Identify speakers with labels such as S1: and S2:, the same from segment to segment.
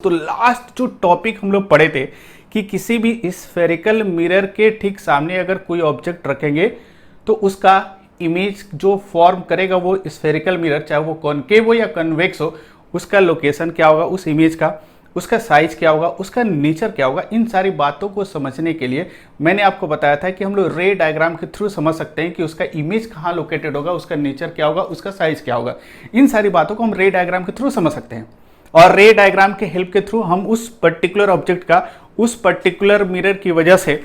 S1: तो लास्ट जो टॉपिक हम लोग पढ़े थे कि किसी भी स्फेरिकल मिरर के ठीक सामने अगर कोई ऑब्जेक्ट रखेंगे तो उसका इमेज जो फॉर्म करेगा वो स्फेरिकल मिरर, चाहे वो कॉनकेव हो या कन्वेक्स हो, उसका लोकेशन क्या होगा उस इमेज का, उसका साइज क्या होगा, उसका नेचर क्या होगा। इन सारी बातों को समझने के लिए मैंने आपको बताया था कि हम लोग रे डायग्राम के थ्रू समझ सकते हैं कि उसका इमेज कहाँ लोकेटेड होगा, उसका नेचर क्या होगा, उसका साइज क्या होगा। इन सारी बातों को हम रे डायग्राम के थ्रू समझ सकते हैं और रे डायग्राम के हेल्प के थ्रू हम उस पर्टिकुलर ऑब्जेक्ट का उस पर्टिकुलर मिरर की वजह से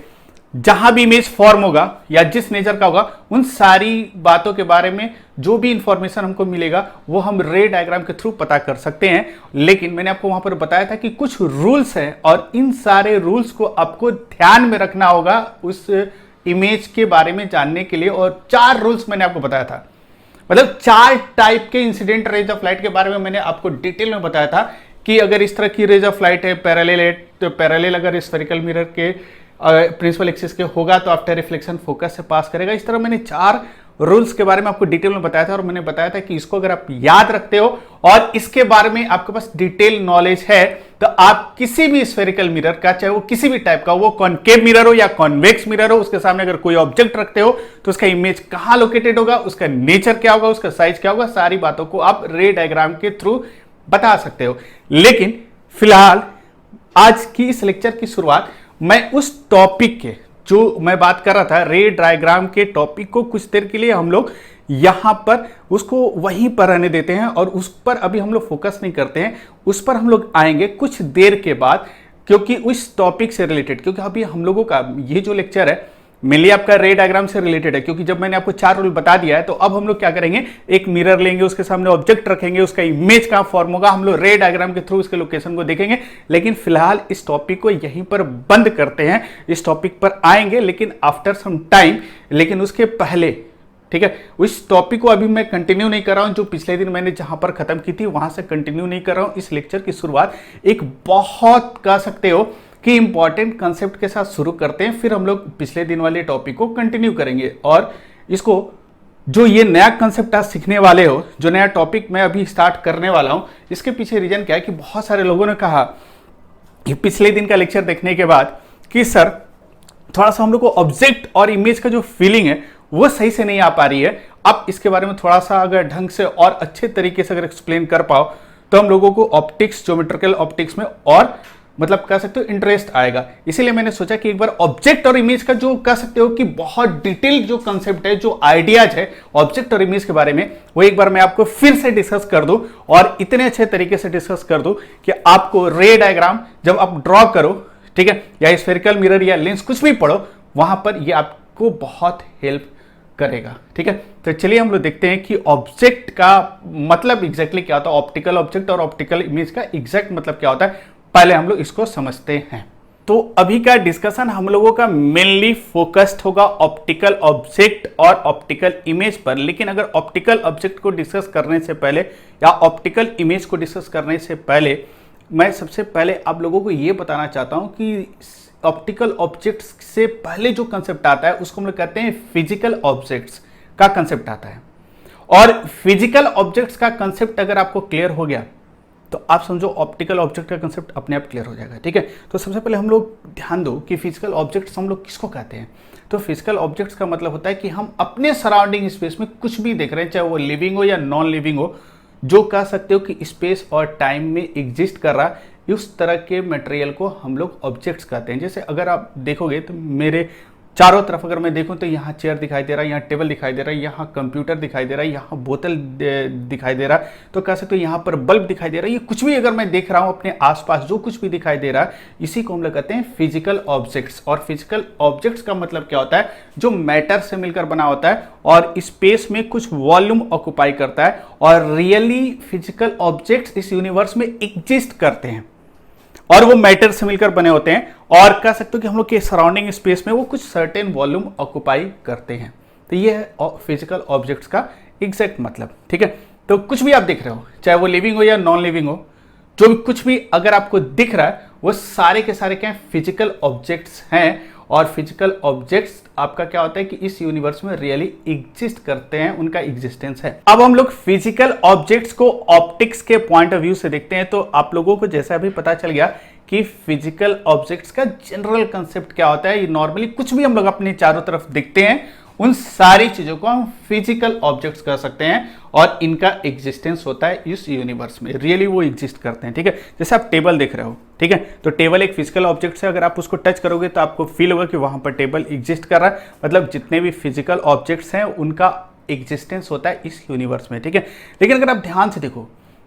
S1: जहां भी इमेज फॉर्म होगा या जिस नेचर का होगा उन सारी बातों के बारे में जो भी इंफॉर्मेशन हमको मिलेगा वो हम रे डायग्राम के थ्रू पता कर सकते हैं। लेकिन मैंने आपको वहां पर बताया था कि कुछ रूल्स हैं और इन सारे रूल्स को आपको ध्यान में रखना होगा उस इमेज के बारे में जानने के लिए। और 4 रूल्स मैंने आपको बताया था, मतलब 4 टाइप के इंसिडेंट रेज ऑफ लाइट के बारे में मैंने आपको डिटेल में बताया था कि अगर इस तरह की रेज ऑफ लाइट है पैरेलल है तो पैरेलल अगर स्फेरिकल मिरर के प्रिंसिपल एक्सिस के होगा तो आफ्टर रिफ्लेक्शन फोकस से पास करेगा। इस तरह मैंने 4 रूल्स के बारे में आपको डिटेल में बताया था और मैंने बताया था कि इसको अगर आप याद रखते हो और इसके बारे में आपके पास डिटेल नॉलेज है तो आप किसी भी स्फेरिकल मिरर का, चाहे वो किसी भी टाइप का, वो कॉनकेव मिरर हो या कॉन्वेक्स मिरर हो, उसके सामने अगर कोई ऑब्जेक्ट रखते हो तो उसका इमेज कहां लोकेटेड होगा, उसका नेचर क्या होगा, उसका साइज क्या होगा, सारी बातों को आप रे डायग्राम के थ्रू बता सकते हो। लेकिन फिलहाल आज की इस लेक्चर की शुरुआत मैं उस टॉपिक के जो मैं बात कर रहा था रे डायग्राम के टॉपिक को कुछ देर के लिए हम लोग यहां पर उसको वहीं पर रहने देते हैं और उस पर अभी हम लोग फोकस नहीं करते हैं। उस पर हम लोग आएंगे कुछ देर के बाद, क्योंकि उस टॉपिक से रिलेटेड, क्योंकि अभी हम लोगों का ये जो लेक्चर है मेनली आपका रे डायग्राम से रिलेटेड है। क्योंकि जब मैंने आपको 4 रूल बता दिया है तो अब हम लोग क्या करेंगे, एक मिरर लेंगे, उसके सामने ऑब्जेक्ट रखेंगे, उसका इमेज कहां फॉर्म होगा, हम लोग रे डायग्राम के थ्रू उसके लोकेशन को देखेंगे। लेकिन फिलहाल इस टॉपिक को यहीं पर बंद करते हैं, इस टॉपिक पर आएंगे लेकिन आफ्टर सम टाइम। लेकिन उसके पहले, ठीक है, उस टॉपिक को अभी मैं कंटिन्यू नहीं कर रहा हूं, जो पिछले दिन मैंने जहां पर खत्म की थी वहां से कंटिन्यू नहीं कर रहा हूं। इस लेक्चर की शुरुआत एक बहुत कह सकते हो कि इंपॉर्टेंट कंसेप्ट के साथ शुरू करते हैं, फिर हम लोग पिछले दिन वाले टॉपिक को कंटिन्यू करेंगे। और इसको जो ये नया कंसेप्ट आज सीखने वाले हो, जो नया टॉपिक मैं अभी स्टार्ट करने वाला हूं, इसके पीछे रीजन क्या है कि बहुत सारे लोगों ने कहा कि पिछले दिन का लेक्चर देखने के बाद कि सर थोड़ा सा हम लोग को ऑब्जेक्ट और इमेज का जो फीलिंग है वो सही से नहीं आ पा रही है। अब इसके बारे में थोड़ा सा अगर ढंग से और अच्छे तरीके से अगर एक्सप्लेन कर पाओ तो हम लोगों को ऑप्टिक्स, ज्योमेट्रिकल ऑप्टिक्स में और मतलब कह सकते हो इंटरेस्ट आएगा। इसीलिए मैंने सोचा कि एक बार ऑब्जेक्ट और इमेज का जो कह सकते हो कि बहुत डिटेल जो कंसेप्ट है, जो आइडियाज है ऑब्जेक्ट और इमेज के बारे में, वो एक बार मैं आपको फिर से डिस्कस कर दूं और इतने अच्छे तरीके से डिस्कस कर दूं कि आपको रे डायग्राम जब आप ड्रॉ करो, ठीक है, या स्फेरिकल मिरर या लेंस कुछ भी पढ़ो, वहां पर ये आपको बहुत हेल्प करेगा। ठीक है, तो चलिए हम लोग देखते हैं कि ऑब्जेक्ट का मतलब एग्जैक्टली क्या होता है, ऑप्टिकल ऑब्जेक्ट और ऑप्टिकल इमेज का एग्जैक्ट मतलब क्या होता है। पहले हम लोग इसको समझते हैं। तो अभी का डिस्कशन हम लोगों का मेनली फोकस्ड होगा ऑप्टिकल ऑब्जेक्ट और ऑप्टिकल इमेज पर। लेकिन अगर ऑप्टिकल ऑब्जेक्ट को डिस्कस करने से पहले या ऑप्टिकल इमेज को डिस्कस करने से पहले मैं सबसे पहले आप लोगों को यह बताना चाहता हूं कि ऑप्टिकल ऑब्जेक्ट्स से पहले जो कंसेप्ट आता है उसको हम लोग कहते हैं फिजिकल ऑब्जेक्ट्स का कंसेप्ट आता है। और फिजिकल ऑब्जेक्ट्स का कंसेप्ट अगर आपको क्लियर हो गया तो आप समझो ऑप्टिकल ऑब्जेक्ट का कंसेप्ट अपने आप क्लियर हो जाएगा। ठीक है, तो सबसे पहले हम लोग ध्यान दो कि फिजिकल ऑब्जेक्ट्स हम लोग किसको कहते हैं। तो फिजिकल ऑब्जेक्ट्स का मतलब होता है कि हम अपने सराउंडिंग स्पेस में कुछ भी देख रहे हैं, चाहे वो लिविंग हो या नॉन लिविंग हो, जो कह सकते हो कि स्पेस और टाइम में एग्जिस्ट कर रहा है, उस तरह के मटेरियल को हम लोग ऑब्जेक्ट्स कहते हैं। जैसे अगर आप देखोगे तो मेरे चारों तरफ अगर मैं देखूं तो यहाँ चेयर दिखाई दे रहा है, यहाँ टेबल दिखाई दे रहा है, यहाँ कंप्यूटर दिखाई दे रहा है, यहाँ बोतल दिखाई दे रहा है, तो कह सकते हो यहाँ पर बल्ब दिखाई दे रहा है। ये कुछ भी अगर मैं देख रहा हूँ अपने आसपास, जो कुछ भी दिखाई दे रहा है, इसी को हम लोग कहते हैं फिजिकल ऑब्जेक्ट्स। और फिजिकल ऑब्जेक्ट्स का मतलब क्या होता है, जो मैटर से मिलकर बना होता है और स्पेस में कुछ वॉल्यूम ऑक्युपाई करता है और रियली फिजिकल ऑब्जेक्ट्स इस यूनिवर्स में एग्जिस्ट करते हैं और वो मैटर से मिलकर बने होते हैं और कह सकते हो कि हम लोग के सराउंडिंग स्पेस में वो कुछ सर्टेन वॉल्यूम ऑक्युपाई करते हैं। तो ये है फिजिकल ऑब्जेक्ट्स का एग्जैक्ट मतलब। ठीक है, तो कुछ भी आप देख रहे हो, चाहे वो लिविंग हो या नॉन लिविंग हो, जो भी कुछ भी अगर आपको दिख रहा है वो सारे के सारे क्या फिजिकल ऑब्जेक्ट्स हैं। और फिजिकल ऑब्जेक्ट्स आपका क्या होता है कि इस यूनिवर्स में रियली एग्जिस्ट करते हैं, उनका एग्जिस्टेंस है। अब हम लोग फिजिकल ऑब्जेक्ट्स को ऑप्टिक्स के पॉइंट ऑफ व्यू से देखते हैं। तो आप लोगों को जैसा भी पता चल गया कि फिजिकल ऑब्जेक्ट्स का जनरल कंसेप्ट क्या होता है। ये नॉर्मली कुछ भी हम लोग अपने चारों तरफ देखते हैं, उन सारी चीजों को हम फिजिकल ऑब्जेक्ट्स कर सकते हैं और इनका एग्जिस्टेंस होता है इस यूनिवर्स में, रियली वो एग्जिस्ट करते हैं। ठीक है, जैसे आप टेबल देख रहे हो, ठीक है, तो टेबल एक फिजिकल ऑब्जेक्ट है। अगर आप उसको टच करोगे तो आपको फील होगा कि वहां पर टेबल एग्जिस्ट कर रहा है। मतलब जितने भी फिजिकल ऑब्जेक्ट्स हैं उनका एग्जिस्टेंस होता है इस यूनिवर्स में। ठीक है, लेकिन अगर आप ध्यान से देखो,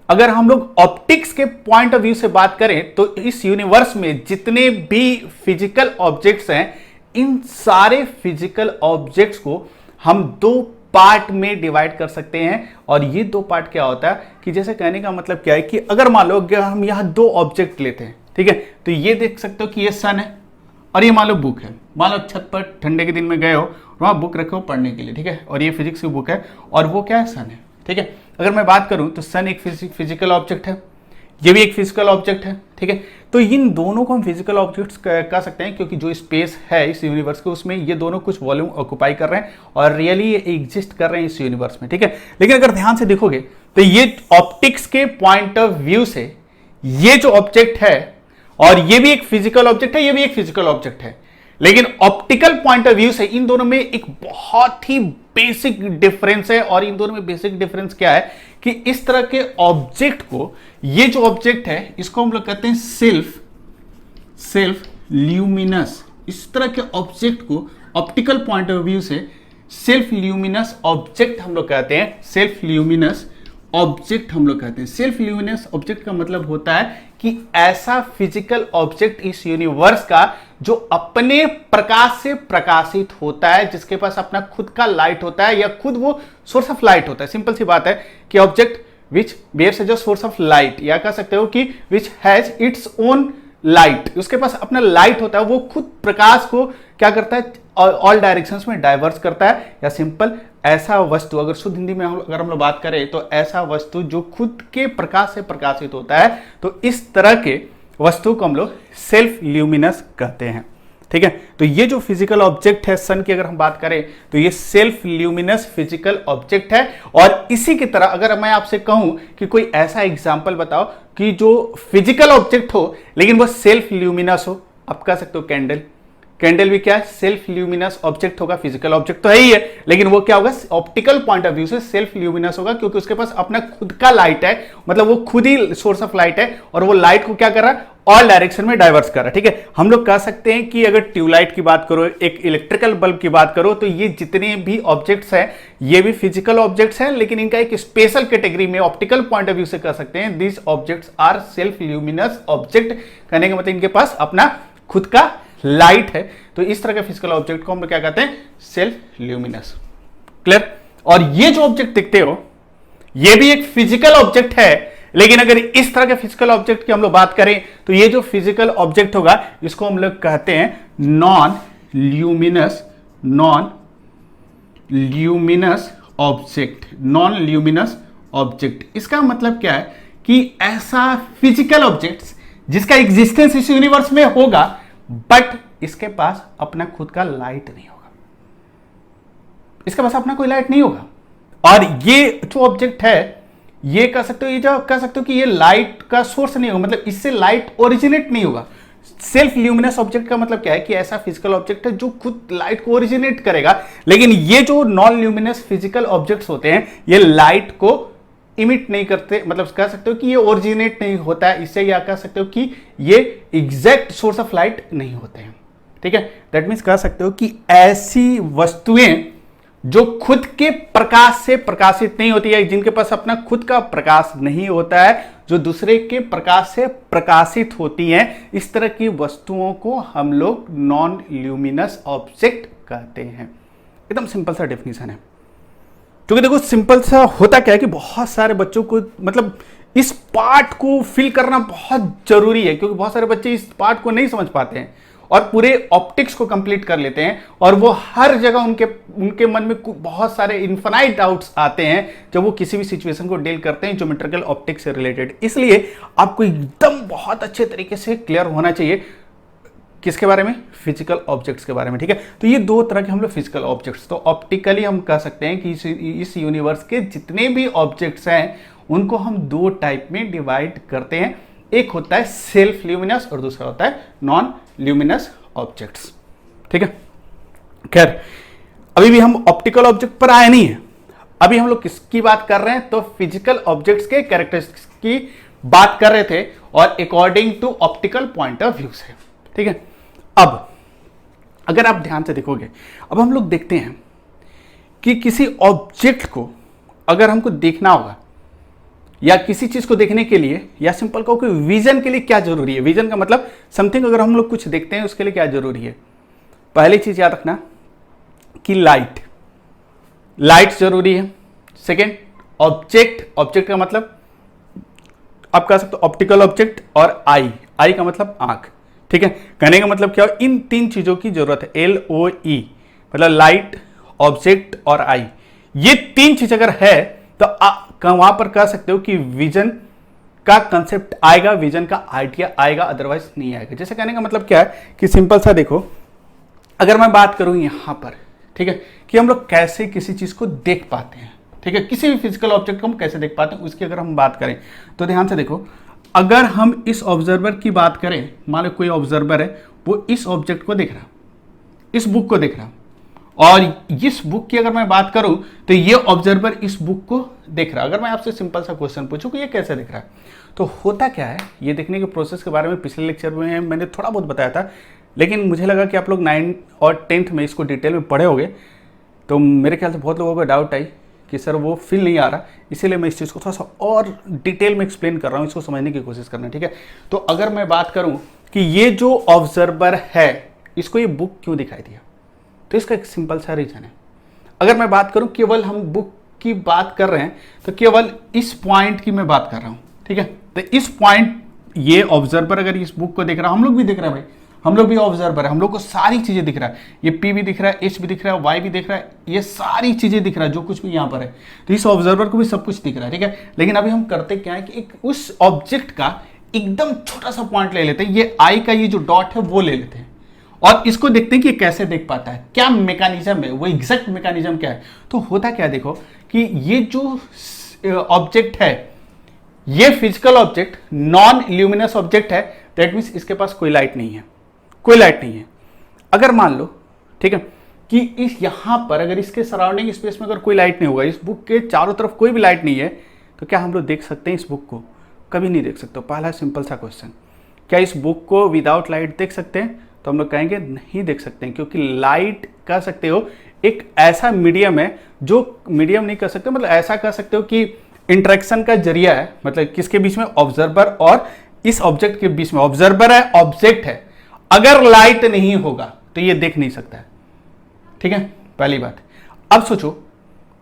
S1: अगर हम लोग ऑप्टिक्स के पॉइंट ऑफ व्यू से बात करें तो इस यूनिवर्स में जितने भी फिजिकल ऑब्जेक्ट्स हैं, इन सारे फिजिकल ऑब्जेक्ट्स को हम दो पार्ट में डिवाइड कर सकते हैं। और ये दो पार्ट क्या होता है कि जैसे कहने का मतलब क्या है कि अगर मान लो हम यहां दो ऑब्जेक्ट लेते हैं, ठीक है, तो ये देख सकते हो कि ये सन है और ये मान लो बुक है। मान लो छत पर ठंडे के दिन में गए हो, वहां बुक रखे हो पढ़ने के लिए, ठीक है, और ये फिजिक्स की बुक है और वो क्या है, सन है। ठीक है, अगर मैं बात करूं तो सन एक फिजिकल ऑब्जेक्ट है, ये भी एक फिजिकल ऑब्जेक्ट है। ठीक है, तो इन दोनों को हम फिजिकल ऑब्जेक्ट्स कह सकते हैं क्योंकि जो स्पेस है इस यूनिवर्स के उसमें ये दोनों कुछ वॉल्यूम ऑक्युपाई कर रहे हैं और रियली ये एग्जिस्ट कर रहे हैं इस यूनिवर्स में। ठीक है, लेकिन अगर ध्यान से देखोगे तो ये ऑप्टिक्स के पॉइंट ऑफ व्यू से ये जो ऑब्जेक्ट है, और ये भी एक फिजिकल ऑब्जेक्ट है, ये भी एक फिजिकल ऑब्जेक्ट है, लेकिन ऑप्टिकल पॉइंट ऑफ व्यू से इन दोनों में एक बहुत ही बेसिक डिफरेंस है। और इन दोनों में बेसिक डिफरेंस क्या है कि इस तरह के ऑब्जेक्ट को, ये जो ऑब्जेक्ट है इसको हम लोग कहते हैं सेल्फ ल्यूमिनस। इस तरह के ऑब्जेक्ट को ऑप्टिकल पॉइंट ऑफ व्यू से सेल्फ ल्यूमिनस ऑब्जेक्ट हम लोग कहते हैं। सेल्फ ल्यूमिनस ऑब्जेक्ट हम लोग कहते हैं। सेल्फ ल्यूमिनस ऑब्जेक्ट का मतलब होता है कि ऐसा फिजिकल ऑब्जेक्ट इस यूनिवर्स का जो अपने प्रकाश से प्रकाशित होता है, जिसके पास अपना खुद का लाइट होता है या खुद वो सोर्स ऑफ लाइट होता है। सिंपल सी बात है कि object which bears as a source of light, या कह सकते हो कि which has its own light, उसके पास अपना लाइट होता है, वो खुद प्रकाश को क्या करता है, ऑल डायरेक्शंस में डाइवर्स करता है। या सिंपल ऐसा वस्तु, अगर शुद्ध हिंदी में अगर हम लोग बात करें तो ऐसा वस्तु जो खुद के प्रकाश से प्रकाशित होता है, तो इस तरह के वस्तु को हम लोग सेल्फ ल्यूमिनस कहते हैं। ठीक है, तो ये जो फिजिकल ऑब्जेक्ट है सन की अगर हम बात करें तो ये सेल्फ ल्यूमिनस फिजिकल ऑब्जेक्ट है। और इसी की तरह अगर मैं आपसे कहूं कि कोई ऐसा एग्जांपल बताओ कि जो फिजिकल ऑब्जेक्ट हो लेकिन वो सेल्फ ल्यूमिनस हो, आप कह सकते हो कैंडल। कैंडल भी क्या है, सेल्फ ल्यूमिनस ऑब्जेक्ट होगा। फिजिकल ऑब्जेक्ट तो है ही है, लेकिन वो क्या होगा, ऑप्टिकल पॉइंट ऑफ व्यू से सेल्फ ल्यूमिनस होगा क्योंकि उसके पास अपना खुद का लाइट है, मतलब वो खुद ही सोर्स ऑफ लाइट है और वो लाइट को क्या कर रहा है, ऑल डायरेक्शन में डाइवर्स कर रहा है। ठीक है, हम लोग कह सकते हैं कि अगर ट्यूबलाइट की बात करो, एक इलेक्ट्रिकल बल्ब की बात करो, तो ये जितने भी ऑब्जेक्ट्स हैं ये भी फिजिकल ऑब्जेक्ट्स हैं, लेकिन इनका एक स्पेशल कैटेगरी में ऑप्टिकल पॉइंट ऑफ व्यू से कह सकते हैं these objects are self luminous object. कहने का मतलब इनके पास अपना खुद का लाइट है। तो इस तरह के फिजिकल ऑब्जेक्ट को हम लोग क्या कहते हैं, सेल्फ ल्यूमिनस। क्लियर? और ये जो ऑब्जेक्ट देखते हो ये भी एक फिजिकल ऑब्जेक्ट है, लेकिन अगर इस तरह के फिजिकल ऑब्जेक्ट की हम लोग बात करें तो ये जो फिजिकल ऑब्जेक्ट होगा इसको हम लोग कहते हैं non luminous object. Non luminous object इसका मतलब क्या है कि ऐसा फिजिकल ऑब्जेक्ट जिसका एग्जिस्टेंस इस यूनिवर्स में होगा बट इसके पास अपना खुद का लाइट नहीं होगा, इसके पास अपना कोई लाइट नहीं होगा। और ये जो ऑब्जेक्ट है ये कह सकते हो, ये जो कह सकते हो कि ये लाइट का सोर्स नहीं होगा, मतलब इससे लाइट ओरिजिनेट नहीं होगा। सेल्फ ल्यूमिनस ऑब्जेक्ट का मतलब क्या है कि ऐसा फिजिकल ऑब्जेक्ट है जो खुद लाइट को ओरिजिनेट करेगा, लेकिन ये जो नॉन ल्यूमिनस फिजिकल ऑब्जेक्ट्स होते हैं ये लाइट को इमिट नहीं करते, मतलब कह सकते हो कि ये ओरिजिनेट नहीं होता है, इससे या कह सकते हो कि ये एग्जैक्ट सोर्स ऑफ लाइट नहीं होते हैं। ठीक है, दैट मीन्स कह सकते हो कि ऐसी वस्तुएं जो खुद के प्रकाश से प्रकाशित नहीं होती है, जिनके पास अपना खुद का प्रकाश नहीं होता है, जो दूसरे के प्रकाश से प्रकाशित होती हैं, इस तरह की वस्तुओं को हम लोग नॉन ल्यूमिनस ऑब्जेक्ट कहते हैं। एकदम सिंपल सा डेफिनेशन है। क्योंकि देखो सिंपल सा होता क्या है कि बहुत सारे बच्चों को मतलब इस पार्ट को फिल करना बहुत जरूरी है, क्योंकि बहुत सारे बच्चे इस पार्ट को नहीं समझ पाते हैं और पूरे ऑप्टिक्स को कंप्लीट कर लेते हैं और वो हर जगह उनके मन में बहुत सारे इन्फिनाइट डाउट्स आते हैं जब वो किसी भी सिचुएशन को डील करते हैं ज्योमेट्रिकल ऑप्टिक्स से रिलेटेड। इसलिए आपको एकदम बहुत अच्छे तरीके से क्लियर होना चाहिए किसके बारे में? फिजिकल ऑब्जेक्ट्स के बारे में, ठीक है। तो ये दो तरह के हम लोग फिजिकल ऑब्जेक्ट्स, तो ऑप्टिकली हम कह सकते हैं कि इस यूनिवर्स के जितने भी ऑब्जेक्ट्स हैं उनको हम दो टाइप में डिवाइड करते हैं। एक होता है सेल्फ ल्यूमिनस और दूसरा होता है नॉन ल्यूमिनस ऑब्जेक्ट्स, ठीक है। खैर, अभी भी हम ऑप्टिकल ऑब्जेक्ट पर आए नहीं है, अभी हम लोग किसकी बात कर रहे हैं? तो फिजिकल ऑब्जेक्ट्स के कैरेक्टरिस्टिक्स की बात कर रहे थे और according to optical point of view से, ठीक है। अब अगर आप ध्यान से देखोगे, अब हम लोग देखते हैं कि किसी ऑब्जेक्ट को अगर हमको देखना होगा या किसी चीज को देखने के लिए, या सिंपल कहो कि विजन के लिए क्या जरूरी है? विजन का मतलब समथिंग, अगर हम लोग कुछ देखते हैं उसके लिए क्या जरूरी है? पहली चीज याद रखना कि लाइट जरूरी है। सेकेंड, ऑब्जेक्ट का मतलब आप कह सकते हो ऑप्टिकल ऑब्जेक्ट, और आई का मतलब आंख, ठीक है। कहने का मतलब क्या हो? इन तीन चीजों की जरूरत है, LOE मतलब लाइट, ऑब्जेक्ट और आई। ये तीन चीज अगर है तो वहां पर कह सकते हो कि विजन का कंसेप्ट आएगा, विजन का आइडिया आएगा, अदरवाइज नहीं आएगा। जैसे कहने का मतलब क्या है कि सिंपल सा देखो, अगर मैं बात करूं यहां पर, ठीक है, कि हम लोग कैसे किसी चीज को देख पाते हैं, ठीक है, किसी भी फिजिकल ऑब्जेक्ट को हम कैसे देख पाते हैं उसकी अगर हम बात करें तो ध्यान से देखो, अगर हम इस ऑब्जर्वर की बात करें, मान लो कोई ऑब्जर्वर है, वो इस ऑब्जेक्ट को देख रहा, इस बुक को देख रहा, और इस बुक की अगर मैं बात करूं तो ये ऑब्जर्वर इस बुक को देख रहा। अगर मैं आपसे सिंपल सा क्वेश्चन पूछूं कि ये कैसे देख रहा है, तो होता क्या है, ये देखने के प्रोसेस के बारे में पिछले लेक्चर में मैंने थोड़ा बहुत बताया था, लेकिन मुझे लगा कि आप लोग 9th और 10th में इसको डिटेल में पढ़े होंगे, तो मेरे ख्याल से बहुत लोगों को डाउट आई कि सर वो फील नहीं आ रहा, इसीलिए मैं इस चीज़ को थोड़ा सा और डिटेल में एक्सप्लेन कर रहा हूँ, इसको समझने की कोशिश करना, ठीक है। तो अगर मैं बात करूँ कि ये जो ऑब्जर्वर है इसको ये बुक क्यों दिखाई दिया, तो इसका एक सिंपल सा रीजन है। अगर मैं बात करूँ केवल हम बुक की बात कर रहे हैं तो केवल इस पॉइंट की मैं बात कर रहा हूँ, ठीक है। तो इस पॉइंट, ये ऑब्जर्वर अगर इस बुक को देख रहा है, हम लोग भी देख रहे हैं भाई, हम लोग भी ऑब्जर्वर है, हम लोग को सारी चीजें दिख रहा है, ये P भी दिख रहा है, H भी दिख रहा है, Y भी दिख रहा है, ये सारी चीजें दिख रहा है जो कुछ भी यहाँ पर है, तो इस ऑब्जर्वर को भी सब कुछ दिख रहा है, ठीक है। लेकिन अभी हम करते क्या है कि एक उस ऑब्जेक्ट का एकदम छोटा सा पॉइंट ले लेते हैं, ये आई का ये जो डॉट है वो ले लेते हैं और इसको देखते हैं कि कैसे देख पाता है, क्या मैकेनिज्म है, वो एग्जैक्ट मैकेनिज्म क्या है। तो होता क्या है, देखो कि ये जो ऑब्जेक्ट है, ये physical object non luminous object है, दैट मीन्स इसके पास कोई लाइट नहीं है, कोई लाइट नहीं है। अगर मान लो, ठीक है, कि इस यहां पर अगर इसके सराउंडिंग स्पेस में अगर कोई लाइट नहीं होगा, इस बुक के चारों तरफ कोई भी लाइट नहीं है, तो क्या हम लोग देख सकते हैं इस बुक को? कभी नहीं देख सकते। पहला सिंपल सा क्वेश्चन, क्या इस बुक को विदाउट लाइट देख सकते हैं? तो हम लोग कहेंगे नहीं देख सकते हैं, क्योंकि लाइट कह सकते हो एक ऐसा मीडियम है, जो मीडियम नहीं कह सकते, मतलब ऐसा कह सकते हो कि इंटरेक्शन का जरिया है, मतलब किसके बीच में? ऑब्जर्वर और इस ऑब्जेक्ट के बीच में। ऑब्जर्वर है, ऑब्जेक्ट है, अगर लाइट नहीं होगा तो ये देख नहीं सकता है, ठीक है, पहली बात। अब सोचो,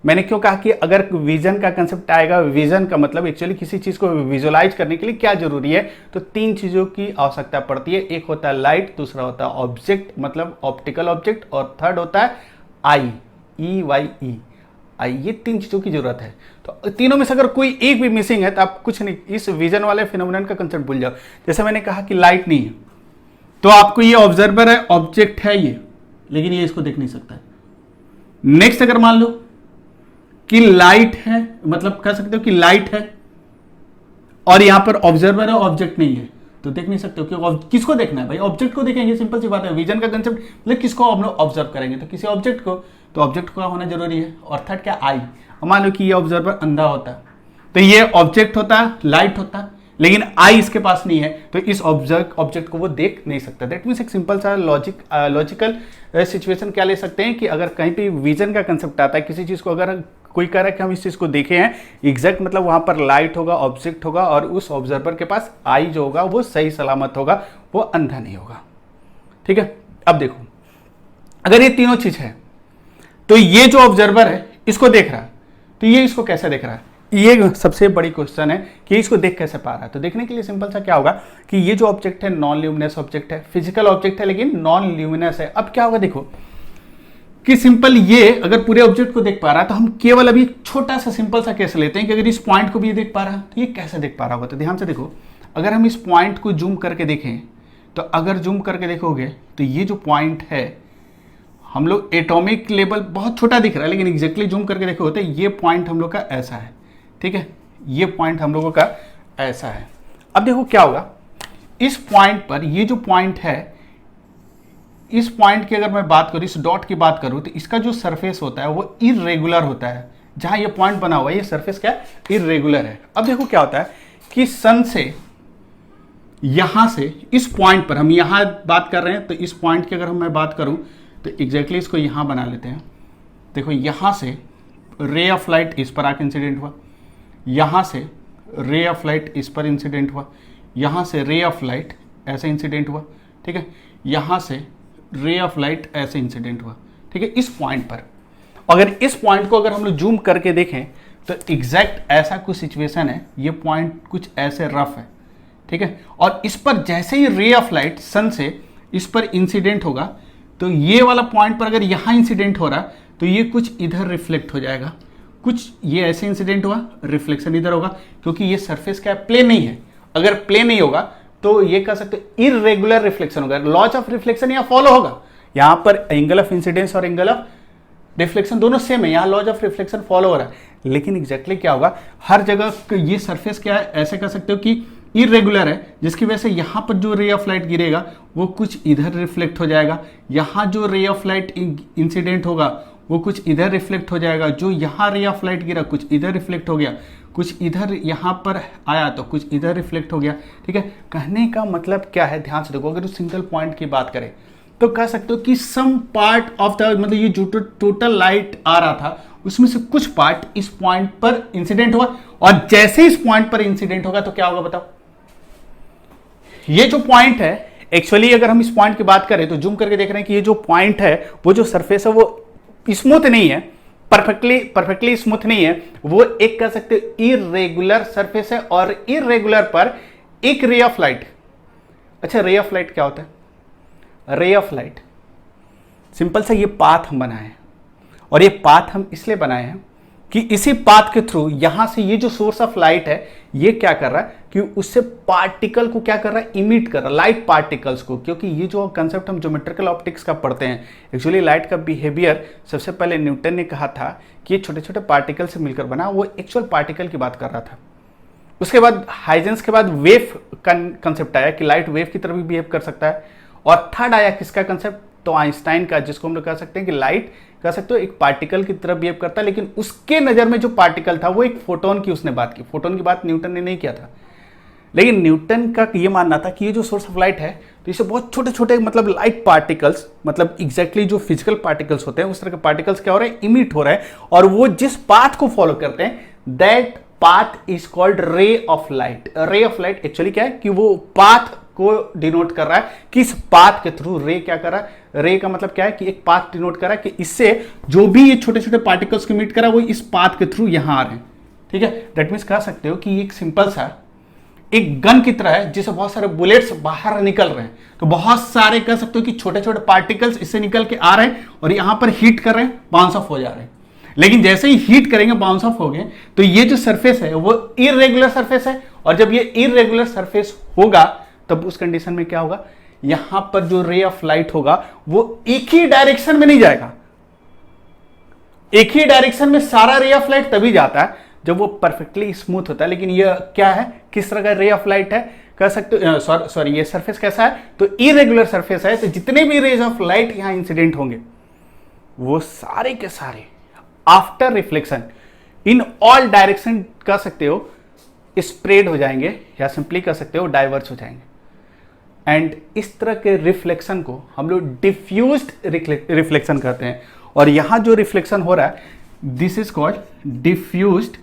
S1: मैंने क्यों कहा कि अगर विजन का कंसेप्ट आएगा, विजन का मतलब एक्चुअली किसी चीज को विजुअलाइज करने के लिए क्या जरूरी है, तो तीन चीजों की आवश्यकता पड़ती है। एक होता है लाइट, दूसरा होता है ऑब्जेक्ट मतलब ऑप्टिकल ऑब्जेक्ट, और थर्ड होता है आई, EYE आई। ये तीन चीजों की जरूरत है। तो तीनों में से अगर कोई एक भी मिसिंग है तो आप कुछ नहीं, इस विजन वाले फिनोमेनन का कंसेप्ट भूल जाओ। जैसे मैंने कहा कि लाइट नहीं है, तो आपको ये ऑब्जर्वर है, ऑब्जेक्ट है ये, लेकिन ये इसको देख नहीं सकता है। नेक्स्ट, अगर मान लो कि लाइट है, मतलब कह सकते हो कि लाइट है और यहां पर ऑब्जर्वर है, ऑब्जेक्ट नहीं है, तो देख नहीं सकते हो। क्योंकि किसको देखना है भाई? ऑब्जेक्ट को देखेंगे, सिंपल सी बात है। विजन का कंसेप्ट मतलब किसको हम लोग ऑब्जर्व करेंगे, तो किसी ऑब्जेक्ट को, तो ऑब्जेक्ट का होना जरूरी है। और थर्ड क्या? आई। मान लो कि ये ऑब्जर्वर अंधा होता है, तो ये ऑब्जेक्ट होता है, लाइट होता है, लेकिन आई इसके पास नहीं है, तो इस ऑब्जेक्ट को वो देख नहीं सकता। दैट मीन्स एक सिंपल सा लॉजिकल सिचुएशन क्या ले सकते हैं कि अगर कहीं पे विजन का कंसेप्ट आता है, किसी चीज को अगर कोई कह रहा है कि हम इस चीज को देखे हैं, एग्जैक्ट मतलब वहां पर लाइट होगा, ऑब्जेक्ट होगा, और उस ऑब्जर्वर के पास आई जो होगा वो सही सलामत होगा, वो अंधा नहीं होगा, ठीक है। अब देखो, अगर ये तीनों चीज है, तो ये जो ऑब्जर्वर है इसको देख रहा है, तो ये इसको कैसे देख रहा है? ये सबसे बड़ी क्वेश्चन है कि इसको देख कैसे पा रहा है। तो देखने के लिए सिंपल सा क्या होगा कि ये जो ऑब्जेक्ट है नॉन ल्यूमिनस ऑब्जेक्ट है, फिजिकल ऑब्जेक्ट है लेकिन नॉन ल्यूमिनस है। अब क्या होगा, देखो कि सिंपल ये अगर पूरे ऑब्जेक्ट को देख पा रहा है, तो हम केवल अभी छोटा सा सिंपल सा केस लेते हैं कि अगर इस पॉइंट को भी ये देख पा रहा है तो ये कैसे देख पा रहा होगा। तो ध्यान से देखो, अगर हम इस पॉइंट को जूम करके देखें तो अगर जूम करके देखोगे तो ये जो पॉइंट है, हम लोग एटॉमिक लेवल बहुत छोटा दिख रहा है, लेकिन एग्जैक्टली जूम करके देखोगे तो ये पॉइंट हम लोग का ऐसा है, ठीक है, ये पॉइंट हम लोगों का ऐसा है। अब देखो क्या होगा, इस पॉइंट पर ये जो पॉइंट है, इस पॉइंट की अगर मैं बात करूं, इस डॉट की बात करूं, तो इसका जो सरफेस होता है वो इरेगुलर होता है। जहां ये पॉइंट बना हुआ है ये सरफेस क्या है, इरेगुलर है। अब देखो क्या होता है कि सन से यहां से इस पॉइंट पर, हम यहां बात कर रहे हैं, तो इस पॉइंट की अगर मैं बात करूं तो एग्जैक्टली इसको यहां बना लेते हैं। देखो यहां से रे ऑफ लाइट इस पर आके इंसिडेंट हुआ, यहां से रे ऑफ लाइट इस पर इंसिडेंट हुआ, यहां से रे ऑफ लाइट ऐसे इंसिडेंट हुआ, ठीक है, यहां से रे ऑफ लाइट ऐसे इंसिडेंट हुआ, ठीक है, इस पॉइंट पर। अगर इस पॉइंट को अगर हम लोग जूम करके देखें तो एग्जैक्ट ऐसा कुछ सिचुएशन है, ये पॉइंट कुछ ऐसे रफ है, ठीक है, और इस पर जैसे ही रे ऑफ लाइट सन से इस पर इंसिडेंट होगा, तो ये वाला पॉइंट पर अगर यहां इंसिडेंट हो रहा तो ये कुछ इधर रिफ्लेक्ट हो जाएगा, कुछ ये ऐसे इंसिडेंट हुआ, रिफ्लेक्शन इधर होगा, क्योंकि ये सरफेस क्या है, प्लेन नहीं है। अगर प्लेन नहीं होगा तो ये कह सकते इररेगुलर रिफ्लेक्शन होगा, लॉज ऑफ रिफ्लेक्शन यहां फॉलो होगा। यहां पर एंगल ऑफ इंसिडेंस और एंगल ऑफ रिफ्लेक्शन दोनों सेम है, यहां लॉज ऑफ रिफ्लेक्शन फॉलो हो रहा है। लेकिन एग्जैक्टली क्या होगा, हर जगह ये सरफेस क्या है, ऐसे कह सकते हो कि इरेगुलर है, जिसकी वजह से यहां पर जो रे ऑफ लाइट गिरेगा वो कुछ इधर रिफ्लेक्ट हो जाएगा, यहां जो रे ऑफ लाइट इंसिडेंट होगा वो कुछ इधर रिफ्लेक्ट हो जाएगा, जो यहां रे ऑफ लाइट गिरा कुछ इधर रिफ्लेक्ट हो गया, कुछ इधर यहां पर आया तो कुछ इधर रिफ्लेक्ट हो गया, ठीक है। कहने का मतलब क्या है, ध्यान से देखो, अगर सिंगल पॉइंट की बात करें तो कह सकते हो कि सम पार्ट ऑफ द, मतलब ये जो टोटल लाइट आ रहा था उसमें से कुछ पार्ट इस पॉइंट पर इंसिडेंट हुआ, और जैसे इस पॉइंट पर इंसिडेंट होगा तो क्या होगा बताओ, ये जो पॉइंट है, एक्चुअली अगर हम इस पॉइंट की बात करें तो जूम करके देख रहे हैं कि ये जो पॉइंट है, वो जो सरफेस है वो स्मूथ नहीं है, परफेक्टली स्मूथ नहीं है, वो एक कह सकते हो इरेगुलर सरफेस है, और इरेगुलर पर एक रे ऑफ लाइट। अच्छा, रे ऑफ लाइट क्या होता है, रे ऑफ लाइट सिंपल सा ये पाथ हम बनाए हैं, और ये पाथ हम इसलिए बनाए हैं कि इसी पाथ के थ्रू यहां से ये जो सोर्स ऑफ लाइट है ये क्या कर रहा है कि उससे पार्टिकल को क्या कर रहा है, इमिट कर रहा है, लाइट पार्टिकल्स को। क्योंकि ये जो कंसेप्ट हम ज्योमेट्रिकल ऑप्टिक्स का पढ़ते हैं, एक्चुअली लाइट का बिहेवियर सबसे पहले न्यूटन ने कहा था कि ये छोटे छोटे पार्टिकल से मिलकर बना, वो एक्चुअल पार्टिकल की बात कर रहा था। उसके बाद हाइजेंस के बाद वेव का कंसेप्ट आया कि लाइट वेव की तरह भी बिहेव कर सकता है, और थर्ड आया किसका कंसेप्ट, तो आइंस्टाइन का, जिसको हम लोग कह सकते हैं कि लाइट कह सकते हो एक पार्टिकल की तरह बिहेव करता है, लेकिन उसके नजर में जो पार्टिकल था वो एक फोटोन की उसने बात की। फोटोन की बात न्यूटन ने नहीं किया था, लेकिन न्यूटन का ये मानना था कि ये जो सोर्स ऑफ लाइट है तो इसे बहुत छोटे छोटे मतलब लाइट पार्टिकल्स, मतलब एग्जैक्टली जो फिजिकल पार्टिकल्स होते हैं उस तरह के पार्टिकल्स क्या हो रहे हैं, इमिट हो रहे हैं, और वो जिस पाथ को फॉलो करते हैं that path is called ray of light. Ray of light actually क्या है कि वो पाथ को डिनोट कर रहा है, किस पाथ के थ्रू रे क्या कर रहा है, रे का मतलब क्या है कि एक पाथ डिनोट कर रहा है कि इससे जो भी ये छोटे छोटे पार्टिकल्स को मीट कर रहा है वो इस पाथ के थ्रू यहां आ रहे हैं, ठीक है। दैट मीन्स कह सकते हो कि एक सिंपल सा एक गन की तरह है जिससे बहुत सारे बुलेट्स बाहर निकल रहे हैं, तो बहुत सारे कह सकते हो कि छोटे छोटे पार्टिकल्स इससे निकल के आ रहे हैं और यहां पर हीट कर रहे हैं, बाउंस ऑफ हो जा रहे हैं। लेकिन जैसे ही हीट करेंगे, बाउंस ऑफ हो गए, तो ये जो सरफेस है वो इरेगुलर सरफेस है, और जब ये इरेगुलर सरफेस होगा तब उस कंडीशन में क्या होगा, यहां पर जो रे ऑफ लाइट होगा वो एक ही डायरेक्शन में नहीं जाएगा। एक ही डायरेक्शन में सारा रे ऑफ लाइट तभी जाता है जब वो परफेक्टली स्मूथ होता है। लेकिन ये क्या है, किस तरह का रे ऑफ लाइट है, कह सकते हो सॉरी ये सरफेस कैसा है, तो इरेगुलर सरफेस है, तो जितने भी रेज ऑफ लाइट यहां इंसिडेंट होंगे वो सारे के सारे after reflection in all direction कह सकते हो स्प्रेड हो जाएंगे, या सिंपली कह सकते हो डाइवर्स हो जाएंगे। एंड इस तरह के रिफ्लेक्शन को हम लोग डिफ्यूज्ड रिफ्लेक्शन कहते हैं, और यहां जो रिफ्लेक्शन हो रहा है this is called diffused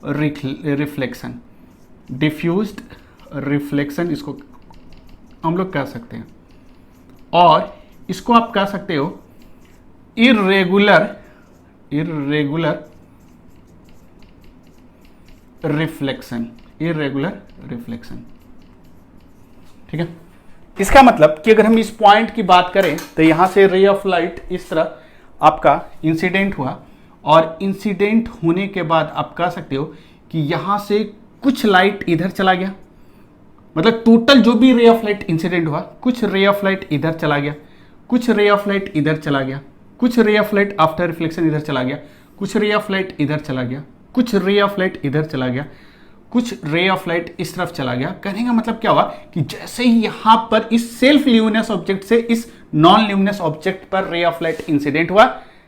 S1: reflection. Diffused reflection इसको हम लोग कह सकते हैं, और इसको आप कह सकते हो इरेगुलर रिफ्लेक्शन, इरेगुलर रिफ्लेक्शन, ठीक है। इसका मतलब कि अगर हम इस पॉइंट की बात करें तो यहां से रे ऑफ लाइट इस तरह आपका इंसिडेंट हुआ, और इंसिडेंट होने के बाद आप कह सकते हो कि यहां से कुछ लाइट इधर चला गया, मतलब टोटल जो भी रे ऑफ लाइट इंसिडेंट हुआ, कुछ रे ऑफ लाइट इधर चला गया, कुछ रे ऑफ लाइट इधर चला गया, कुछ ray of light after reflection इधर चला गया, कुछ रे ऑफ लाइट इधर चला गया, कुछ रे ऑफ लाइट इधर चला गया, कुछ रे ऑफ लाइट इस तरफ चला गया। कहने का मतलब क्या हुआ कि जैसे ही यहां पर इस सेल्फ ल्यूमिनस ऑब्जेक्ट से इस नॉन ल्यूमिनस ऑब्जेक्ट पर रे ऑफ लाइट इंसिडेंट हुआ,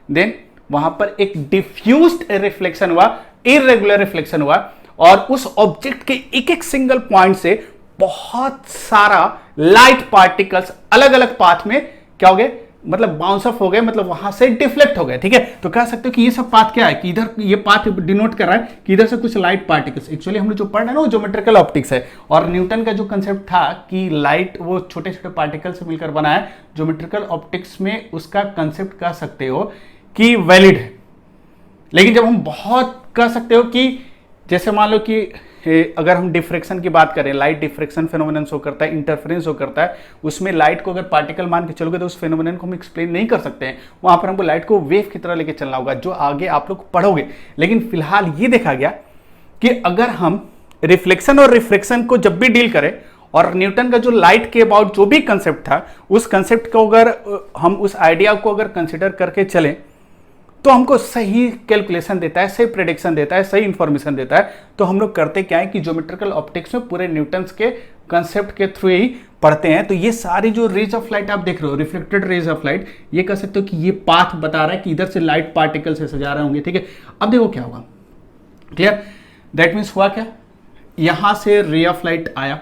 S1: देन वहां पर एक डिफ्यूज्ड रिफ्लेक्शन हुआ, इरेगुलर रिफ्लेक्शन हुआ, और उस ऑब्जेक्ट के एक एक सिंगल पॉइंट से बहुत सारा लाइट पार्टिकल्स अलग अलग पाथ में क्या हो गए, मतलब बाउंस ऑफ हो गए, मतलब वहां से डिफ्लेक्ट हो गए। ठीक है, तो कह सकते हो कि ये सब पाथ क्या है कि इधर ये पाथ डिनोट कर रहा है कि इधर से कुछ लाइट पार्टिकल्स, एक्चुअली हम लोग जो पढ़ रहे हैं ना वो ज्योमेट्रिकल ऑप्टिक्स है, और न्यूटन का जो कंसेप्ट था कि लाइट वो छोटे छोटे पार्टिकल से मिलकर बना है, ज्योमेट्रिकल ऑप्टिक्स में उसका कंसेप्ट कह सकते हो कि वैलिड है। लेकिन जब हम बहुत कह सकते हो कि जैसे मान लो कि अगर हम डिफ्रेक्शन की बात करें, लाइट डिफ्रेक्शन फेनोमेनन शो करता है, इंटरफेरेंस शो करता है, उसमें लाइट को अगर पार्टिकल मान के चलोगे तो उस फेनोमेनन को हम एक्सप्लेन नहीं कर सकते हैं, वहां पर हमको लाइट को वेव की तरह लेके चलना होगा, जो आगे आप लोग पढ़ोगे। लेकिन फिलहाल ये देखा गया कि अगर हम रिफ्लेक्शन और रिफ्रैक्शन को जब भी डील करें, और न्यूटन का जो लाइट के अबाउट जो भी कंसेप्ट था, उस कंसेप्ट को अगर हम उस आइडिया को अगर कंसिडर करके चलें तो हमको सही कैलकुलेशन देता है, सही प्रेडिक्शन देता है, सही इंफॉर्मेशन देता है। तो हम लोग करते क्या है कि ज्योमेट्रिकल ऑप्टिक्स में पूरे न्यूटन्स के कंसेप्ट के थ्रू ही पढ़ते हैं। तो ये सारी जो रेज ऑफ लाइट आप देख रहे हो, रिफ्लेक्टेड रेज ऑफ लाइट, ये कह सकते हो कि ये पाथ बता रहा है कि इधर से लाइट पार्टिकल से सजा रहे होंगे। ठीक है, अब देखो क्या होगा, क्लियर? दैट मीन्स हुआ क्या, यहां से रे ऑफ लाइट आया,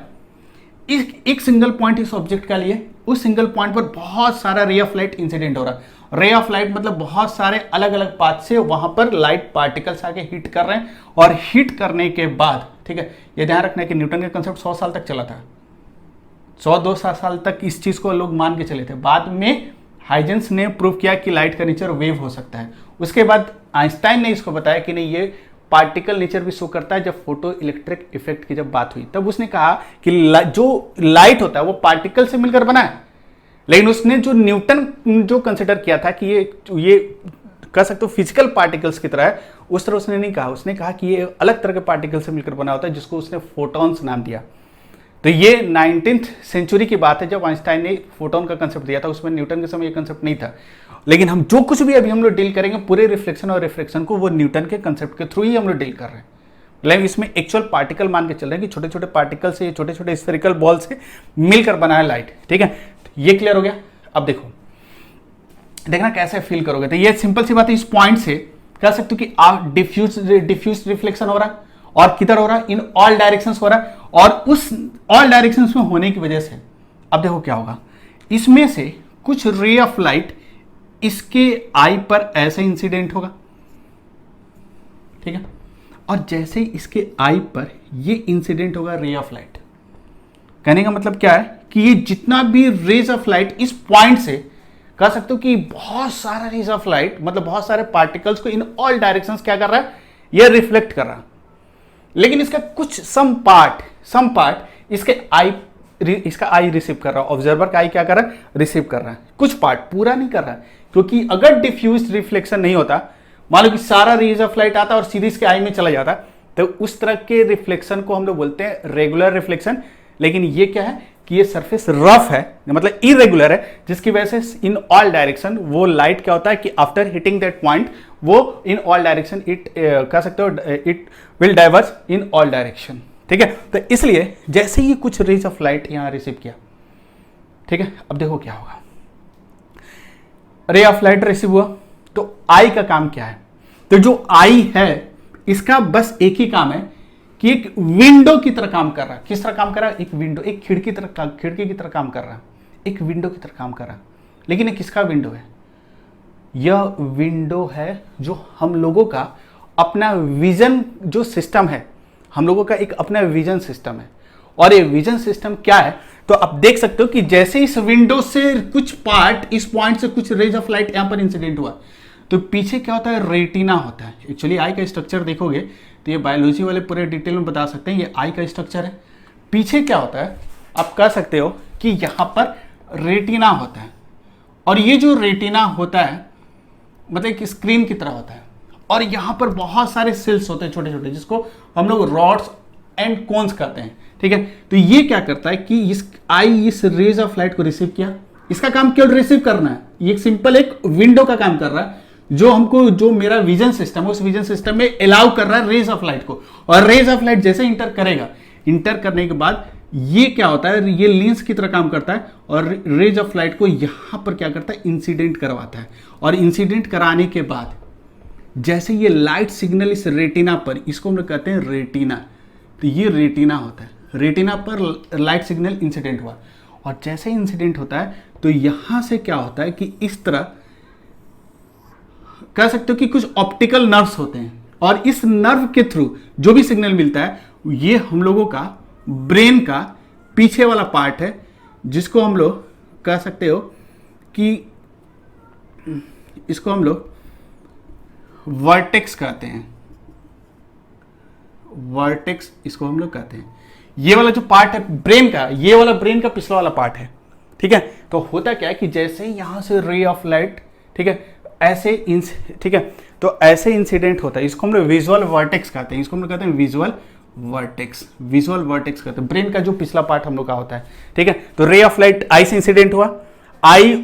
S1: एक सिंगल पॉइंट इस ऑब्जेक्ट का लिए, उस सिंगल पॉइंट पर बहुत सारा रे ऑफ लाइट इंसिडेंट हो रहा है। रे ऑफ लाइट मतलब बहुत सारे अलग अलग पाथ से वहां पर लाइट पार्टिकल्स आके हिट कर रहे हैं, और हिट करने के बाद, ठीक है, ये ध्यान रखना है कि न्यूटन का कंसेप्ट 100 साल तक चला था, 100-200 साल तक इस चीज को लोग मान के चले थे। बाद में हाइजेंस ने प्रूव किया कि लाइट का नेचर वेव हो सकता है। उसके बाद आइंस्टाइन ने इसको बताया कि नहीं, ये पार्टिकल नेचर भी शो करता है। जब फोटो इलेक्ट्रिक इफेक्ट की जब बात हुई, तब उसने कहा कि जो लाइट होता है वो पार्टिकल से मिलकर बना है। लेकिन उसने जो न्यूटन जो कंसिडर किया था कि ये कह सकते हो फिजिकल पार्टिकल्स की तरह है, उस तरह उसने नहीं कहा। उसने कहा कि ये अलग तरह के पार्टिकल से मिलकर बना होता है, जिसको उसने फोटॉन्स नाम दिया। तो ये 19th सेंचुरी की बात है, जब आइंस्टाइन ने फोटोन का कंसेप्ट दिया था। उसमें न्यूटन के समय ये कंसेप्ट नहीं था। लेकिन हम जो कुछ भी अभी हम लोग डील करेंगे, पूरे रिफ्लेक्शन और रिफ्रैक्शन को वो न्यूटन के कंसेप्ट के थ्रू ही हम लोग डील कर रहे हैं। लेकिन इसमें एक्चुअल पार्टिकल मान के चल रहे हैं कि छोटे छोटे पार्टिकल से, छोटे छोटे स्फेरिकल बॉल से मिलकर बना है लाइट। ठीक है, ये क्लियर हो गया। अब देखो, देखना कैसे फील करोगे। तो ये सिंपल सी बात है, इस पॉइंट से कह सकते हो कि आप डिफ्यूज रिफ्लेक्शन हो रहा है, और किधर हो रहा है, इन ऑल डायरेक्शंस हो रहा है। और उस ऑल डायरेक्शंस में होने की वजह से अब देखो क्या होगा, इसमें से कुछ रे ऑफ लाइट इसके आई पर ऐसे इंसिडेंट होगा, ठीक है, और जैसे ही इसके आई पर ये इंसिडेंट होगा रे ऑफ लाइट, कहने का मतलब क्या है कि ये जितना भी रेज ऑफ लाइट इस पॉइंट से, कह सकते हो कि बहुत सारा रेज ऑफ लाइट मतलब बहुत सारे पार्टिकल्स को इन ऑल डायरेक्शंस क्या कर रहा है, ये रिफ्लेक्ट कर रहा है। लेकिन इसका कुछ सम पार्ट इसका आई रिसीव कर रहा है, ऑब्जर्वर का आई क्या कर रहा है, रिसीव कर रहा है। कुछ पार्ट, पूरा नहीं कर रहा है, क्योंकि अगर डिफ्यूज रिफ्लेक्शन नहीं होता, मान लो कि सारा रेज ऑफ लाइट आता और सीधे इसके आई में चला जाता, तो उस तरह के रिफ्लेक्शन को हम लोग बोलते हैं रेगुलर रिफ्लेक्शन। लेकिन ये क्या है कि ये सरफेस रफ है, मतलब इरेगुलर है, जिसकी वजह से इन ऑल डायरेक्शन वो लाइट क्या होता है कि आफ्टर हिटिंग दैट पॉइंट वो इन ऑल डायरेक्शन इट कह सकते हो it will diverge in all direction. ठीक है, तो इसलिए जैसे ही कुछ रेज ऑफ लाइट यहां रिसीव किया, ठीक है, अब देखो क्या होगा, रे ऑफ लाइट रिसीव हुआ, तो आई का काम क्या है, तो जो आई है इसका बस एक ही काम है कि एक विंडो की तरह काम कर रहा है। किस तरह काम कर रहा है, एक विंडो, एक खिड़की की तरह काम कर रहा है, एक विंडो की तरह काम कर रहा है। लेकिन ये किसका विंडो है, यह विंडो है जो हम लोगों का अपना विजन जो सिस्टम है, हम लोगों का एक अपना विजन सिस्टम है। और ये विजन सिस्टम क्या है, तो आप देख सकते हो कि जैसे इस विंडो से कुछ पार्ट, इस पॉइंट से कुछ रेज ऑफ लाइट यहां पर इंसिडेंट हुआ, तो पीछे क्या होता है, रेटिना होता है। एक्चुअली आई का स्ट्रक्चर देखोगे तो ये बायोलॉजी वाले पूरे डिटेल में बता सकते हैं, ये आई का स्ट्रक्चर है। पीछे क्या होता है, आप कह सकते हो कि यहां पर रेटिना होता है, और ये जो रेटिना होता है मतलब एक स्क्रीन की तरह होता है, और यहां पर बहुत सारे सेल्स होते हैं छोटे छोटे, जिसको हम लोग रॉड्स एंड कोन्स कहते हैं। ठीक है। तो ये क्या करता है कि इस रेज ऑफ लाइट को रिसीव किया, इसका काम केवल रिसीव करना है, ये सिंपल एक विंडो का काम कर रहा है जो मेरा विजन सिस्टम है उस विजन सिस्टम में अलाउ कर रहा है रेज ऑफ लाइट को। और रेज ऑफ लाइट जैसे इंटर करेगा, इंटर करने के बाद ये क्या होता है, ये लेंस की तरह काम करता है और रेज ऑफ लाइट को यहां पर क्या करता है, इंसिडेंट करवाता है। और इंसिडेंट कराने के बाद जैसे ये लाइट सिग्नल इस रेटिना पर, इसको हम लोग कहते हैं रेटिना, तो ये रेटिना होता है, रेटिना पर लाइट सिग्नल इंसिडेंट हुआ और जैसे इंसिडेंट होता है तो यहां से क्या होता है कि इस तरह कह सकते हो कि कुछ ऑप्टिकल नर्व्स होते हैं और इस नर्व के थ्रू जो भी सिग्नल मिलता है ये हम लोगों का ब्रेन का पीछे वाला पार्ट है, जिसको हम लोग कह सकते हो कि इसको हम लोग वर्टेक्स कहते हैं, वर्टेक्स इसको हम लोग कहते हैं। ये वाला जो पार्ट है ब्रेन का, ये वाला ब्रेन का पिछला वाला पार्ट है, ठीक है। तो होता क्या है कि जैसे ही यहां से रे ऑफ लाइट, ठीक है, ऐसे ठीक है, तो ऐसे इंसिडेंट होता है, इसको हम लोग विजुअल वर्टेक्स कहते हैं, इसको हम लोग कहते हैं विजुअल वर्टेक्स, विजुअल वर्टेक्स कहते हैं, ब्रेन का जो पिछला पार्ट हम लोग का होता है, ठीक है। तो रे ऑफ लाइट आई से इंसिडेंट हुआ,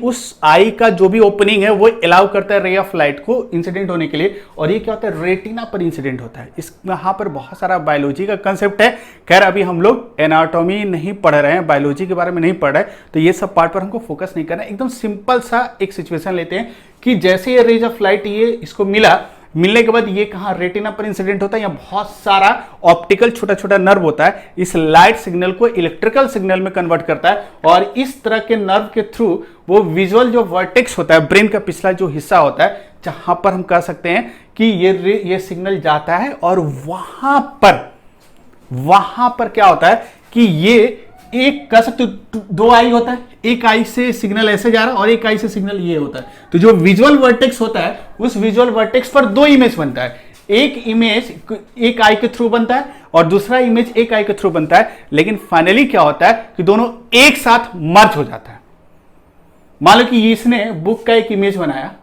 S1: उस आई का जो भी ओपनिंग है वो अलाउ करता है रे ऑफ लाइट को इंसिडेंट होने के लिए, और ये क्या होता है, रेटिना पर इंसिडेंट होता है। इस यहाँ पर बहुत सारा बायोलॉजी का कंसेप्ट है, खैर अभी हम लोग एनाटॉमी नहीं पढ़ रहे हैं, बायोलॉजी के बारे में नहीं पढ़ रहे, तो ये सब पार्ट पर हमको फोकस नहीं करना है। एकदम सिंपल सा एक सिचुएशन लेते हैं कि जैसे ये रेज ऑफ लाइट ये इसको मिलने के बाद ये कहाँ रेटिना पर इंसिडेंट होता है, या बहुत सारा ऑप्टिकल छोटा छोटा नर्व होता है, इस लाइट सिग्नल को इलेक्ट्रिकल सिग्नल में कन्वर्ट करता है, और इस तरह के नर्व के थ्रू वो विजुअल जो वर्टेक्स होता है, ब्रेन का पिछला जो हिस्सा होता है, जहां पर हम कह सकते हैं कि ये सिग्नल जाता है, और वहां पर क्या होता है कि ये एक कह सकते हो दो आई होता है, एक आई से सिग्नल ऐसे जा रहा है और एक आई से सिग्नल ये होता है। तो जो विजुअल वर्टेक्स होता है उस विजुअल वर्टेक्स पर दो इमेज बनता है, एक इमेज एक आई के थ्रू बनता है और दूसरा इमेज एक आई के थ्रू बनता है, लेकिन फाइनली क्या होता है कि दोनों एक साथ मर्ज हो जाता है। मान लो कि इसने बुक का एक इमेज बनाया,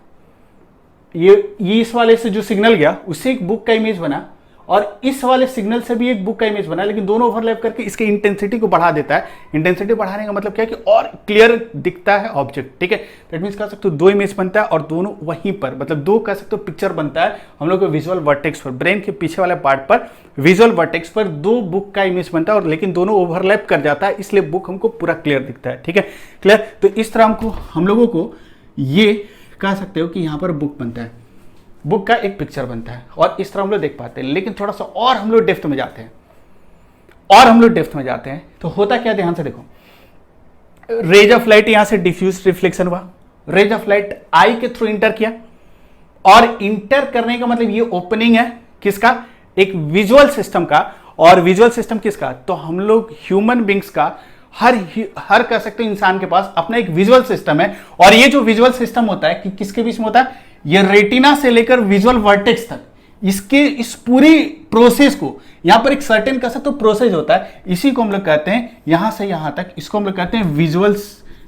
S1: ये इस वाले से जो सिग्नल गया उससे एक बुक का इमेज बना, और इस वाले सिग्नल से भी एक बुक का इमेज बना, लेकिन दोनों ओवरलैप करके इसके इंटेंसिटी को बढ़ा देता है। इंटेंसिटी बढ़ाने का मतलब क्या है कि और क्लियर दिखता है ऑब्जेक्ट, ठीक है। दैट मींस कह सकते हो दो इमेज बनता है और दोनों वहीं पर, मतलब दो कह सकते हो पिक्चर बनता है हम लोग को विजुअल वर्टेक्स पर, ब्रेन के पीछे वाले पार्ट पर विजुअल वर्टेक्स पर दो बुक का इमेज बनता है, और लेकिन दोनों ओवरलैप कर जाता है, इसलिए बुक हमको पूरा क्लियर दिखता है, ठीक है, क्लियर। तो इस तरह हम लोगों को ये कह सकते हो कि यहाँ पर बुक बनता है, बुक का एक पिक्चर बनता है, और इस तरह हम लोग देख पाते हैं। लेकिन थोड़ा सा और हम लोग डेप्थ में जाते हैं, तो होता क्या, ध्यान से देखो, रेज ऑफ लाइट यहां से डिफ्यूज रिफ्लेक्शन हुआ, रेज ऑफ लाइट आई के थ्रू इंटर किया, और इंटर करने का मतलब ये ओपनिंग है किसका, एक विजुअल सिस्टम का। और विजुअल सिस्टम किसका, तो हम लोग ह्यूमन बींग्स का, हर कह सकते हो इंसान के पास अपना एक विजुअल सिस्टम है, और ये जो विजुअल सिस्टम होता है कि किसके बीच में होता है, ये रेटिना से लेकर विजुअल वर्टेक्स तक, इस पूरी प्रोसेस को, यहां पर एक सर्टेन कह सकते हो प्रोसेस होता है, इसी को हम लोग कहते हैं यहां से यहां तक, इसको हम लोग कहते हैं विजुअल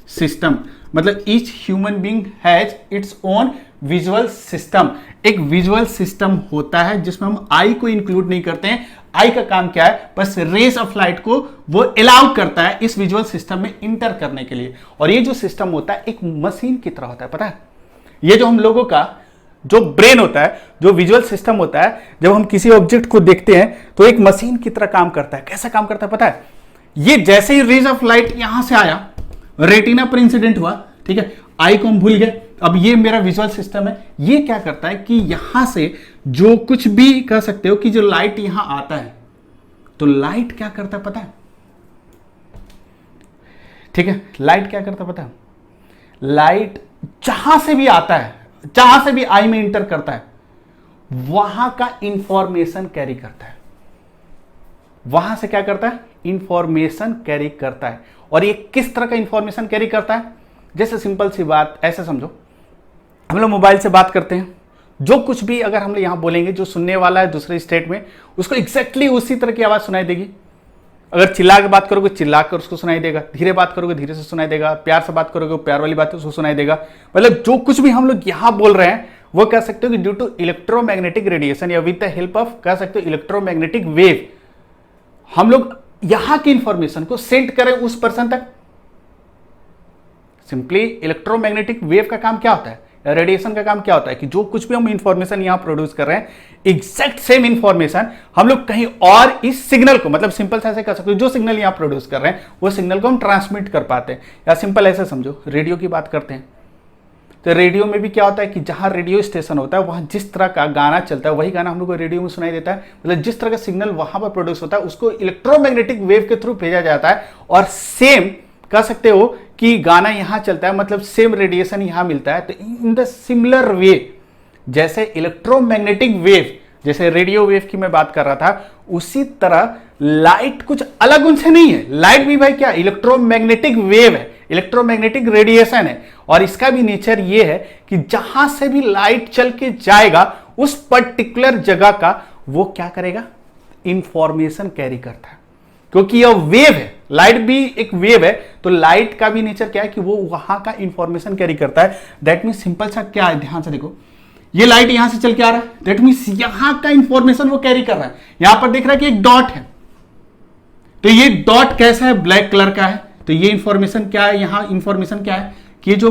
S1: सिस्टम। मतलब each human being has its own visual system, एक विजुअल सिस्टम होता है जिसमें हम आई को इंक्लूड नहीं करते हैं। आई का काम क्या है, बस रेज ऑफ लाइट को वो अलाउ करता है इस विजुअल सिस्टम में इंटर करने के लिए, और ये जो सिस्टम होता है एक मशीन की तरह होता है, पता है। ये जो हम लोगों का जो ब्रेन होता है, जो विजुअल सिस्टम होता है, जब हम किसी ऑब्जेक्ट को देखते हैं तो एक मशीन की तरह काम करता है। कैसा काम करता है पता है, ये जैसे ही रेज ऑफ लाइट यहां से आया, रेटिना पर इंसिडेंट हुआ, ठीक है, आई को हम भूल गए, अब ये मेरा विजुअल सिस्टम है, ये क्या करता है कि यहां से जो कुछ भी कह सकते हो कि जो लाइट यहां आता है, तो लाइट क्या करता है पता है, ठीक है, लाइट क्या करता है पता है, लाइट जहां से भी आता है, जहां से भी आई में इंटर करता है, वहां का इंफॉर्मेशन कैरी करता है, वहां से क्या करता है, इंफॉर्मेशन कैरी करता है। और ये किस तरह का इंफॉर्मेशन कैरी करता है, जैसे सिंपल सी बात ऐसे समझो, हम लोग मोबाइल से बात करते हैं, जो कुछ भी अगर हम लोग यहां बोलेंगे, जो सुनने वाला है दूसरे स्टेट में, उसको एग्जैक्टली उसी तरह की आवाज सुनाई देगी। अगर चिल्ला के बात करोगे चिल्ला कर उसको सुनाई देगा, धीरे बात करोगे धीरे से सुनाई देगा, प्यार से बात करोगे प्यार वाली बात उसको सुनाई देगा। मतलब जो कुछ भी हम लोग यहां बोल रहे हैं वो कह सकते हो कि ड्यू टू इलेक्ट्रोमैग्नेटिक रेडिएशन, या विद द हेल्प ऑफ कह सकते हो इलेक्ट्रोमैग्नेटिक वेव, हम लोग यहां की इंफॉर्मेशन को सेंड करें उस पर्सन तक। सिंपली इलेक्ट्रोमैग्नेटिक वेव का काम क्या होता है, रेडिएशन का काम क्या होता है कि जो कुछ भी हम इंफॉर्मेशन यहां प्रोड्यूस कर रहे हैं, एग्जैक्ट सेम इंफॉर्मेशन हम लोग कहीं और इस सिग्नल को, मतलब सिंपल से ऐसे कर सकते हो, जो सिग्नल यहां प्रोड्यूस कर रहे हैं वो सिग्नल को हम ट्रांसमिट कर पाते हैं। या सिंपल ऐसे समझो, रेडियो की बात करते हैं तो रेडियो में भी क्या होता है कि जहां रेडियो स्टेशन होता है वहां जिस तरह का गाना चलता है वही गाना हम लोग को रेडियो में सुनाई देता है। मतलब जिस तरह का सिग्नल वहां पर प्रोड्यूस होता है उसको इलेक्ट्रोमैग्नेटिक वेव के थ्रू भेजा जाता है, और सेम कह सकते हो कि गाना यहां चलता है, मतलब सेम रेडिएशन यहां मिलता है। तो इन द सिमिलर वे, जैसे इलेक्ट्रोमैग्नेटिक वेव, जैसे रेडियो वेव की मैं बात कर रहा था, उसी तरह लाइट कुछ अलग उनसे नहीं है। लाइट भी भाई क्या, इलेक्ट्रोमैग्नेटिक वेव है, इलेक्ट्रोमैग्नेटिक रेडिएशन है, और इसका भी नेचर ये है कि जहां से भी लाइट चल के जाएगा उस पर्टिकुलर जगह का वो क्या करेगा, इंफॉर्मेशन कैरी करता है। क्योंकि यह वेव है, लाइट भी एक वेव है, तो लाइट का भी नेचर क्या है कि वो वहां का इंफॉर्मेशन कैरी करता है। दैट मीन सिंपल सा क्या है, ध्यान से देखो, ये लाइट यहां से चल के आ रहा है, दैट मीन्स यहां का इंफॉर्मेशन वो कैरी कर रहा है। यहां पर देख रहा है कि एक डॉट है, तो ये डॉट कैसा है, ब्लैक कलर का है। तो ये इंफॉर्मेशन क्या है, यहां इंफॉर्मेशन क्या है कि जो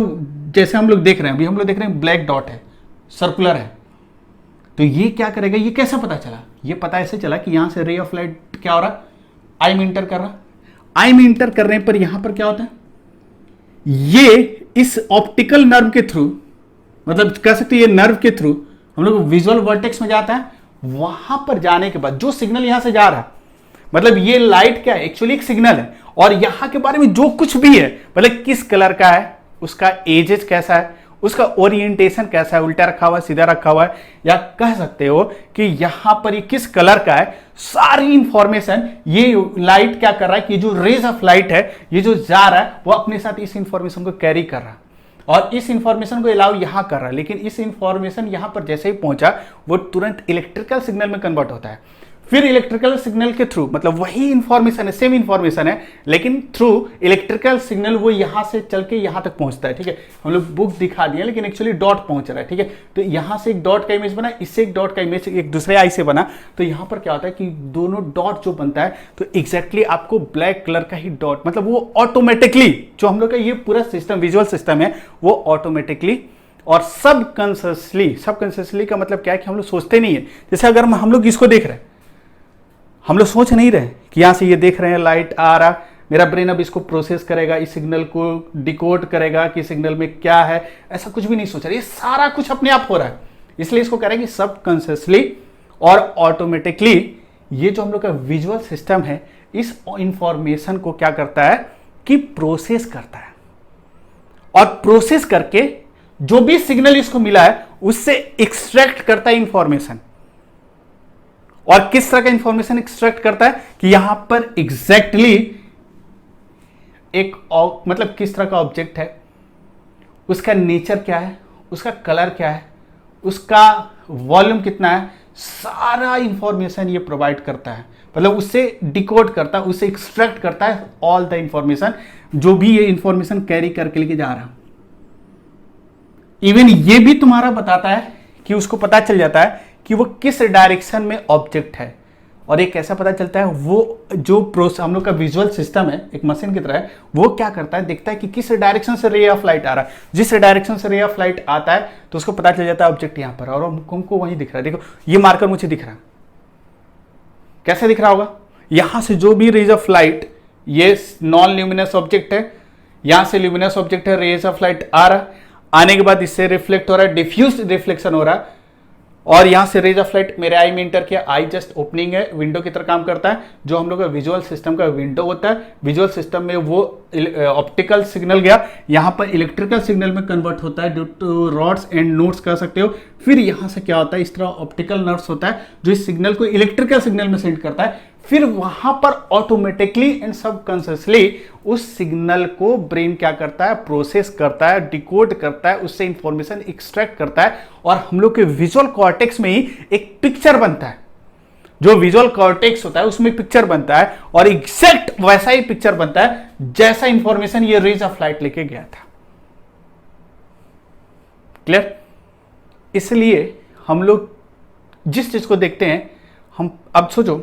S1: जैसे हम लोग देख रहे हैं, अभी हम लोग देख रहे हैं ब्लैक डॉट है, सर्कुलर है। तो ये क्या करेगा, ये कैसा पता चला, ये पता ऐसे चला कि यहां से रे ऑफ लाइट क्या हो रहा, आई में इंटर कर रहा। आई में इंटर करने पर यहां पर क्या होता है, ये इस ऑप्टिकल नर्व के थ्रू, मतलब कह सकते ये नर्व के थ्रू हम लोग विजुअल वर्टेक्स में जाता है। वहां पर जाने के बाद जो सिग्नल यहां से जा रहा है, मतलब ये लाइट क्या है, एक्चुअली एक सिग्नल है, और यहां के बारे में जो कुछ भी है, मतलब किस कलर का है, उसका एजेस कैसा है, उसका ओरिएंटेशन कैसा है, उल्टा रखा हुआ है, सीधा रखा हुआ है, या कह सकते हो कि यहां पर ये किस कलर का है, सारी इंफॉर्मेशन ये लाइट क्या कर रहा है कि जो रेज ऑफ लाइट है ये जो जा रहा है वो अपने साथ इस इंफॉर्मेशन को कैरी कर रहा है, और इस इंफॉर्मेशन को अलाउ यहां कर रहा है। लेकिन इस इंफॉर्मेशन यहां पर जैसे ही पहुंचा वो तुरंत इलेक्ट्रिकल सिग्नल में कन्वर्ट होता है। फिर इलेक्ट्रिकल सिग्नल के थ्रू, मतलब वही इंफॉर्मेशन है, सेम इंफॉर्मेशन है, लेकिन थ्रू इलेक्ट्रिकल सिग्नल वो यहां से चल के यहां तक पहुंचता है। ठीक है, हम लोग बुक दिखा दिए लेकिन एक्चुअली डॉट पहुंच रहा है। ठीक है, तो यहां से एक डॉट का इमेज बना, इससे एक डॉट का इमेज एक दूसरे आई से बना, तो यहां पर क्या होता है कि दोनों डॉट जो बनता है तो एग्जैक्टली आपको ब्लैक कलर का ही डॉट, मतलब वो ऑटोमेटिकली जो हम लोग का ये पूरा सिस्टम, विजुअल सिस्टम है, वो ऑटोमेटिकली और सबकॉन्शियसली का मतलब क्या है कि हम लोग सोचते नहीं है। जैसे अगर हम लोग इसको देख रहे हैं, हम लोग सोच नहीं रहे कि यहां से ये देख रहे हैं लाइट आ रहा, मेरा ब्रेन अब इसको प्रोसेस करेगा, इस सिग्नल को डिकोड करेगा कि सिग्नल में क्या है, ऐसा कुछ भी नहीं सोच रहा। ये सारा कुछ अपने आप हो रहा है, इसलिए इसको कह रहे हैं कि सबकॉन्शियसली और ऑटोमेटिकली ये जो हम लोग का विजुअल सिस्टम है इस इंफॉर्मेशन को क्या करता है कि प्रोसेस करता है, और प्रोसेस करके जो भी सिग्नल इसको मिला है उससे एक्सट्रैक्ट करता है इंफॉर्मेशन। और किस तरह का इंफॉर्मेशन एक्सट्रैक्ट करता है कि यहां पर एग्जैक्टली एक मतलब किस तरह का ऑब्जेक्ट है, उसका नेचर क्या है, उसका कलर क्या है, उसका वॉल्यूम कितना है, सारा इंफॉर्मेशन ये प्रोवाइड करता है। मतलब उससे डिकोड करता है, उससे एक्सट्रैक्ट करता है ऑल द इंफॉर्मेशन, जो भी ये इंफॉर्मेशन कैरी करके लेके जा रहा है। इवन ये भी तुम्हारा बताता है कि उसको पता चल जाता है कि वो किस डायरेक्शन में ऑब्जेक्ट है। और ये कैसा पता चलता है, वो जो प्रोसेस हम लोग का विजुअल सिस्टम है एक मशीन की तरह है, वो क्या करता है, देखता है कि किस डायरेक्शन से रे ऑफ लाइट आ रहा है। जिस डायरेक्शन से रे ऑफ लाइट आता है तो उसको पता चल जाता है ऑब्जेक्ट यहां पर, और हमको वहीं दिख रहा है। देखो ये मार्कर मुझे दिख रहा है, कैसे दिख रहा होगा, यहां से जो भी रेज ऑफ लाइट, ये नॉन ल्यूमिनस ऑब्जेक्ट है, यहां से ल्यूमिनस ऑब्जेक्ट है, रेज ऑफ लाइट आ रहा है, आने के बाद इससे रिफ्लेक्ट हो रहा है, डिफ्यूज रिफ्लेक्शन हो रहा है, और यहां से रेज ऑफ लाइट मेरे आई में इंटर किया। आई जस्ट ओपनिंग है, विंडो की तरह काम करता है, जो हम लोग का विजुअल सिस्टम का विंडो होता है। विजुअल सिस्टम में वो ऑप्टिकल सिग्नल गया, यहां पर इलेक्ट्रिकल सिग्नल में कन्वर्ट होता है due to rods and nodes कह सकते हो। फिर यहां से क्या होता है, इस तरह ऑप्टिकल नर्व्स होता है जो इस सिग्नल को इलेक्ट्रिकल सिग्नल में सेंड करता है। फिर वहां पर ऑटोमेटिकली एंड सबकॉन्शियसली उस सिग्नल को ब्रेन क्या करता है, प्रोसेस करता है, डिकोड करता है, उससे इंफॉर्मेशन एक्सट्रैक्ट करता है, और हम लोग के विजुअल कॉर्टेक्स में ही एक पिक्चर बनता है। जो विजुअल कॉर्टेक्स होता है उसमें पिक्चर बनता है, और एग्जैक्ट वैसा ही पिक्चर बनता है जैसा इंफॉर्मेशन ये रेज ऑफ लाइट लेके गया था। क्लियर? इसलिए हम लोग जिस चीज को देखते हैं, हम अब सोचो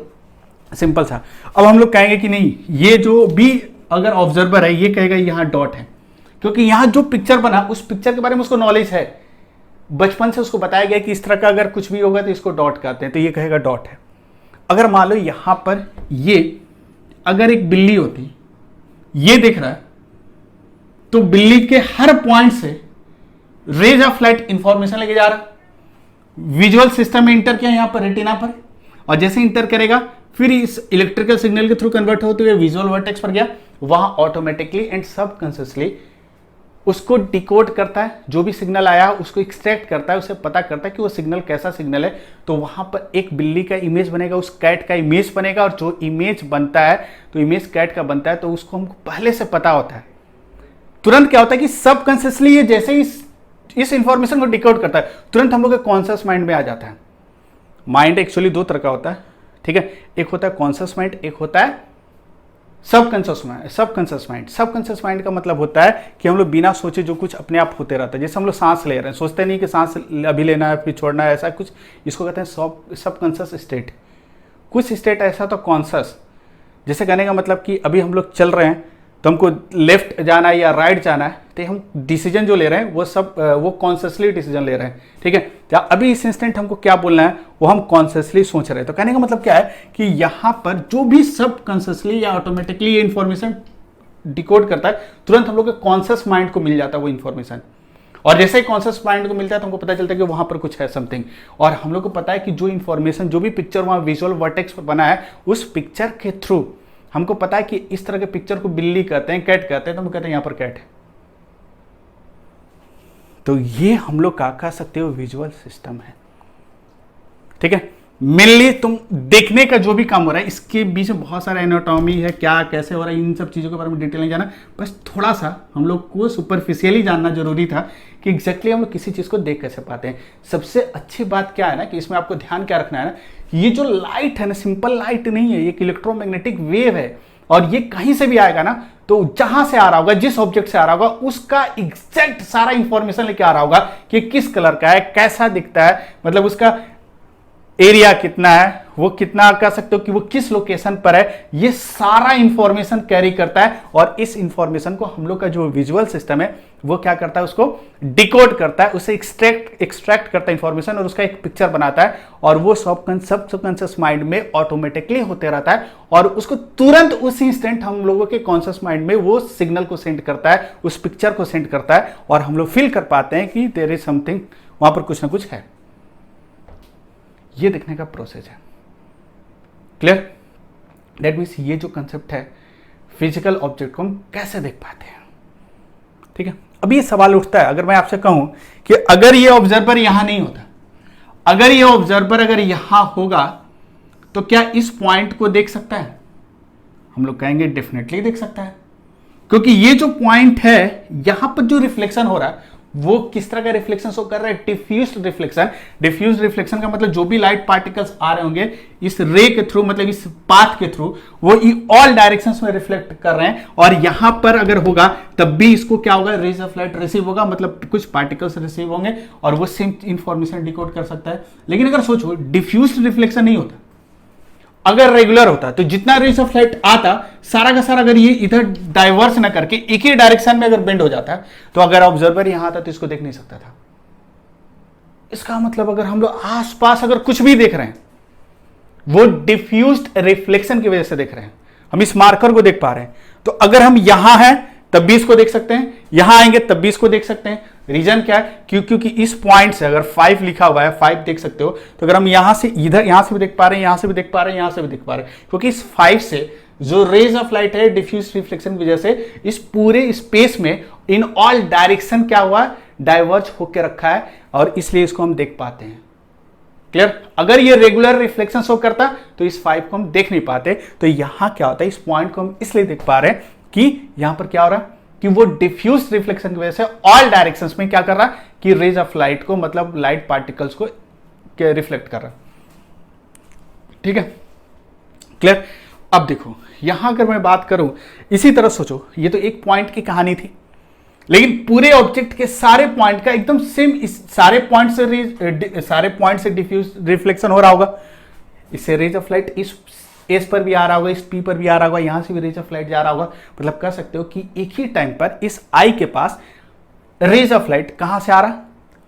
S1: सिंपल सा। अब हम लोग कहेंगे कि नहीं, ये जो भी अगर ऑब्जर्वर है ये कहेगा यहाँ डॉट है, क्योंकि यहाँ जो पिक्चर बना उस पिक्चर के बारे में उसको नॉलेज है, बचपन से उसको बताया गया कि इस तरह का अगर कुछ भी होगा तो इसको डॉट कहते हैं, तो ये कहेगा डॉट है। अगर मान लो यहां पर ये अगर एक बिल्ली होती, ये देख रहा है, तो बिल्ली के हर पॉइंट से रेज ऑफ लाइट इंफॉर्मेशन लेके जा रहा, विजुअल सिस्टम में इंटर किया यहां पर रेटिना पर, और जैसे इंटर करेगा फिर इस इलेक्ट्रिकल सिग्नल के थ्रू कन्वर्ट होते हुए विजुअल वर्टेक्स पर गया, वहां ऑटोमेटिकली एंड सबकॉन्शियसली उसको डिकोड करता है, जो भी सिग्नल आया उसको एक्सट्रैक्ट करता है, उसे पता करता है कि वो सिग्नल कैसा सिग्नल है। तो वहां पर एक बिल्ली का इमेज बनेगा, उस कैट का इमेज बनेगा, और जो इमेज बनता है तो इमेज कैट का बनता है, तो उसको हमको पहले से पता होता है। तुरंत क्या होता है कि सबकॉन्शियसली ये जैसे ही इस इंफॉर्मेशन को डिकोड करता है, तुरंत हम लोग के कॉन्शियस माइंड में आ जाता है। माइंड एक्चुअली दो तरह का होता है, ठीक है, एक होता है कॉन्शियस माइंड, एक होता है सबकॉन्शियस माइंड। सबकॉन्शियस माइंड का मतलब होता है कि हम लोग बिना सोचे जो कुछ अपने आप होते रहता है, जैसे हम लोग सांस ले रहे हैं, सोचते नहीं कि सांस अभी लेना है फिर छोड़ना है, ऐसा कुछ, इसको कहते हैं सबकॉन्शियस स्टेट। कुछ स्टेट ऐसा तो कॉन्शियस, जैसे कहने का मतलब कि अभी हम लोग चल रहे हैं तो हमको लेफ्ट जाना है या राइट जाना है, तो हम डिसीजन जो ले रहे हैं वो कॉन्शियसली डिसीजन ले रहे हैं, ठीक है। क्या अभी इस इंस्टेंट हमको क्या बोलना है वो हम कॉन्शियसली सोच रहे हैं। तो कहने का मतलब क्या है कि यहां पर जो भी सब कॉन्शियसली या ऑटोमेटिकली ये इंफॉर्मेशन डिकोड करता है, तुरंत हम लोग के कॉन्शियस माइंड को मिल जाता है वो इंफॉर्मेशन, और जैसे ही कॉन्शियस माइंड को मिलता है तो हमको पता चलता है कि वहां पर कुछ है समथिंग, और हम लोग को पता है कि जो इंफॉर्मेशन, जो भी पिक्चर वहां विजुअल वर्टेक्स पर बना है, उस पिक्चर के थ्रू हमको पता है कि इस तरह के पिक्चर को बिल्ली कहते हैं, कैट कहते हैं, तो हम कहते हैं यहां पर कैट है। तो ये हम लोग क्या कह सकते हो, विजुअल सिस्टम है, ठीक है। मेनली तुम देखने का जो भी काम हो रहा है, इसके बीच में बहुत सारा एनाटॉमी है, क्या कैसे हो रहा है, इन सब चीजों के बारे में डिटेल नहीं जाना, बस थोड़ा सा हम लोग को सुपरफिशियली जानना जरूरी था कि एग्जैक्टली हम लोग किसी चीज को देख कैसे पाते हैं। सबसे अच्छी बात क्या है ना कि इसमें आपको ध्यान क्या रखना है ना, ये जो लाइट है ना, सिंपल लाइट नहीं है, एक इलेक्ट्रोमैग्नेटिक वेव है, और ये कहीं से भी आएगा ना, तो जहां से आ रहा होगा, जिस ऑब्जेक्ट से आ रहा होगा, उसका एग्जैक्ट सारा इंफॉर्मेशन लेके आ रहा होगा कि किस कलर का है, कैसा दिखता है, मतलब उसका एरिया कितना है, वो कितना कह सकते हो कि वो किस लोकेशन पर है, ये सारा इंफॉर्मेशन कैरी करता है। और इस इंफॉर्मेशन को हम लोग का जो विजुअल सिस्टम है वो क्या करता है, उसको डिकोड करता है, उसे एक्सट्रैक्ट करता है इंफॉर्मेशन, और उसका एक पिक्चर बनाता है, और वो सबकॉन्शियस माइंड में ऑटोमेटिकली होते रहता है, और उसको तुरंत उस इंस्टेंट हम लोगों के कॉन्शियस माइंड में वो सिग्नल को सेंड करता है, उस पिक्चर को सेंड करता है, और हम लोग फील कर पाते हैं कि देयर इज समथिंग, वहां पर कुछ ना कुछ है। ये देखने का प्रोसेस है, क्लियर। दैट मीन्स ये जो कंसेप्ट है, फिजिकल ऑब्जेक्ट को हम कैसे देख पाते हैं, ठीक है। अब ये सवाल उठता है, अगर मैं आपसे कहूं कि अगर ये ऑब्जर्वर यहां नहीं होता, अगर ये ऑब्जर्वर अगर यहां होगा, तो क्या इस पॉइंट को देख सकता है? हम लोग कहेंगे डेफिनेटली देख सकता है, क्योंकि ये जो पॉइंट है यहां पर जो रिफ्लेक्शन हो रहा है वो किस तरह का रिफ्लेक्शन शो कर रहा है, डिफ्यूज्ड रिफ्लेक्शन। डिफ्यूज्ड रिफ्लेक्शन का मतलब जो भी लाइट पार्टिकल्स आ रहे होंगे इस रे के थ्रू, मतलब इस पाथ के थ्रू, वो ऑल डायरेक्शंस में रिफ्लेक्ट कर रहे हैं, और यहां पर अगर होगा तब भी इसको क्या होगा, रेज ऑफ लाइट रिसीव होगा, मतलब कुछ पार्टिकल्स रिसीव होंगे, और वो सेम इंफॉर्मेशन डिकोड कर सकता है। लेकिन अगर सोचो डिफ्यूज्ड रिफ्लेक्शन नहीं होता, अगर रेगुलर होता तो जितना रेज ऑफ लाइट आता सारा का सारा अगर ये इधर डाइवर्स ना करके एक ही डायरेक्शन में अगर बेंड हो जाता, तो अगर ऑब्जर्वर यहां आता तो इसको देख नहीं सकता था। इसका मतलब अगर हम लोग आसपास अगर कुछ भी देख रहे हैं, वो डिफ्यूज्ड रिफ्लेक्शन की वजह से देख रहे हैं, हम इस मार्कर को देख पा रहे हैं। तो अगर हम यहां हैं तब भी इसको देख सकते हैं, यहां आएंगे तब भी इसको देख सकते हैं। रीजन क्या है, क्योंकि इस पॉइंट से अगर 5 लिखा हुआ है, 5 देख सकते हो, तो अगर हम यहां से इधर, यहां से भी देख पा रहे हैं, यहां से भी देख पा रहे हैं, यहां से भी देख पा रहे हैं, क्योंकि इस 5 से जो रेज ऑफ लाइट है डिफ्यूज रिफ्लेक्शन की वजह से इस पूरे स्पेस में इन ऑल डायरेक्शन क्या हुआ, डाइवर्ज होकर रखा है, और इसलिए इसको हम देख पाते हैं। क्लियर। अगर ये रेगुलर रिफ्लेक्शन शो करता तो इस 5 को हम देख नहीं पाते। तो यहां क्या होता है, इस पॉइंट को हम इसलिए देख पा रहे हैं कि यहां पर क्या हो रहा है कि वो डिफ्यूज रिफ्लेक्शन की वजह से ऑल डायरेक्शंस में क्या कर रहा है कि रेज ऑफ लाइट को, मतलब लाइट पार्टिकल्स को रिफ्लेक्ट कर रहा है, ठीक है, क्लियर। अब देखो यहां अगर मैं बात करूं, इसी तरह सोचो, ये तो एक पॉइंट की कहानी थी, लेकिन पूरे ऑब्जेक्ट के सारे पॉइंट का एकदम सेम, इस सारे पॉइंट से डिफ्यूज रिफ्लेक्शन हो रहा होगा, इससे रेज ऑफ लाइट इस एस पर भी आ रहा होगा, इस पी पर भी आ रहा होगा, यहां से भी रेज ऑफ लाइट जा रहा होगा। मतलब कह सकते हो कि एक ही टाइम पर इस आई के पास रेज ऑफ लाइट कहां से आ रहा,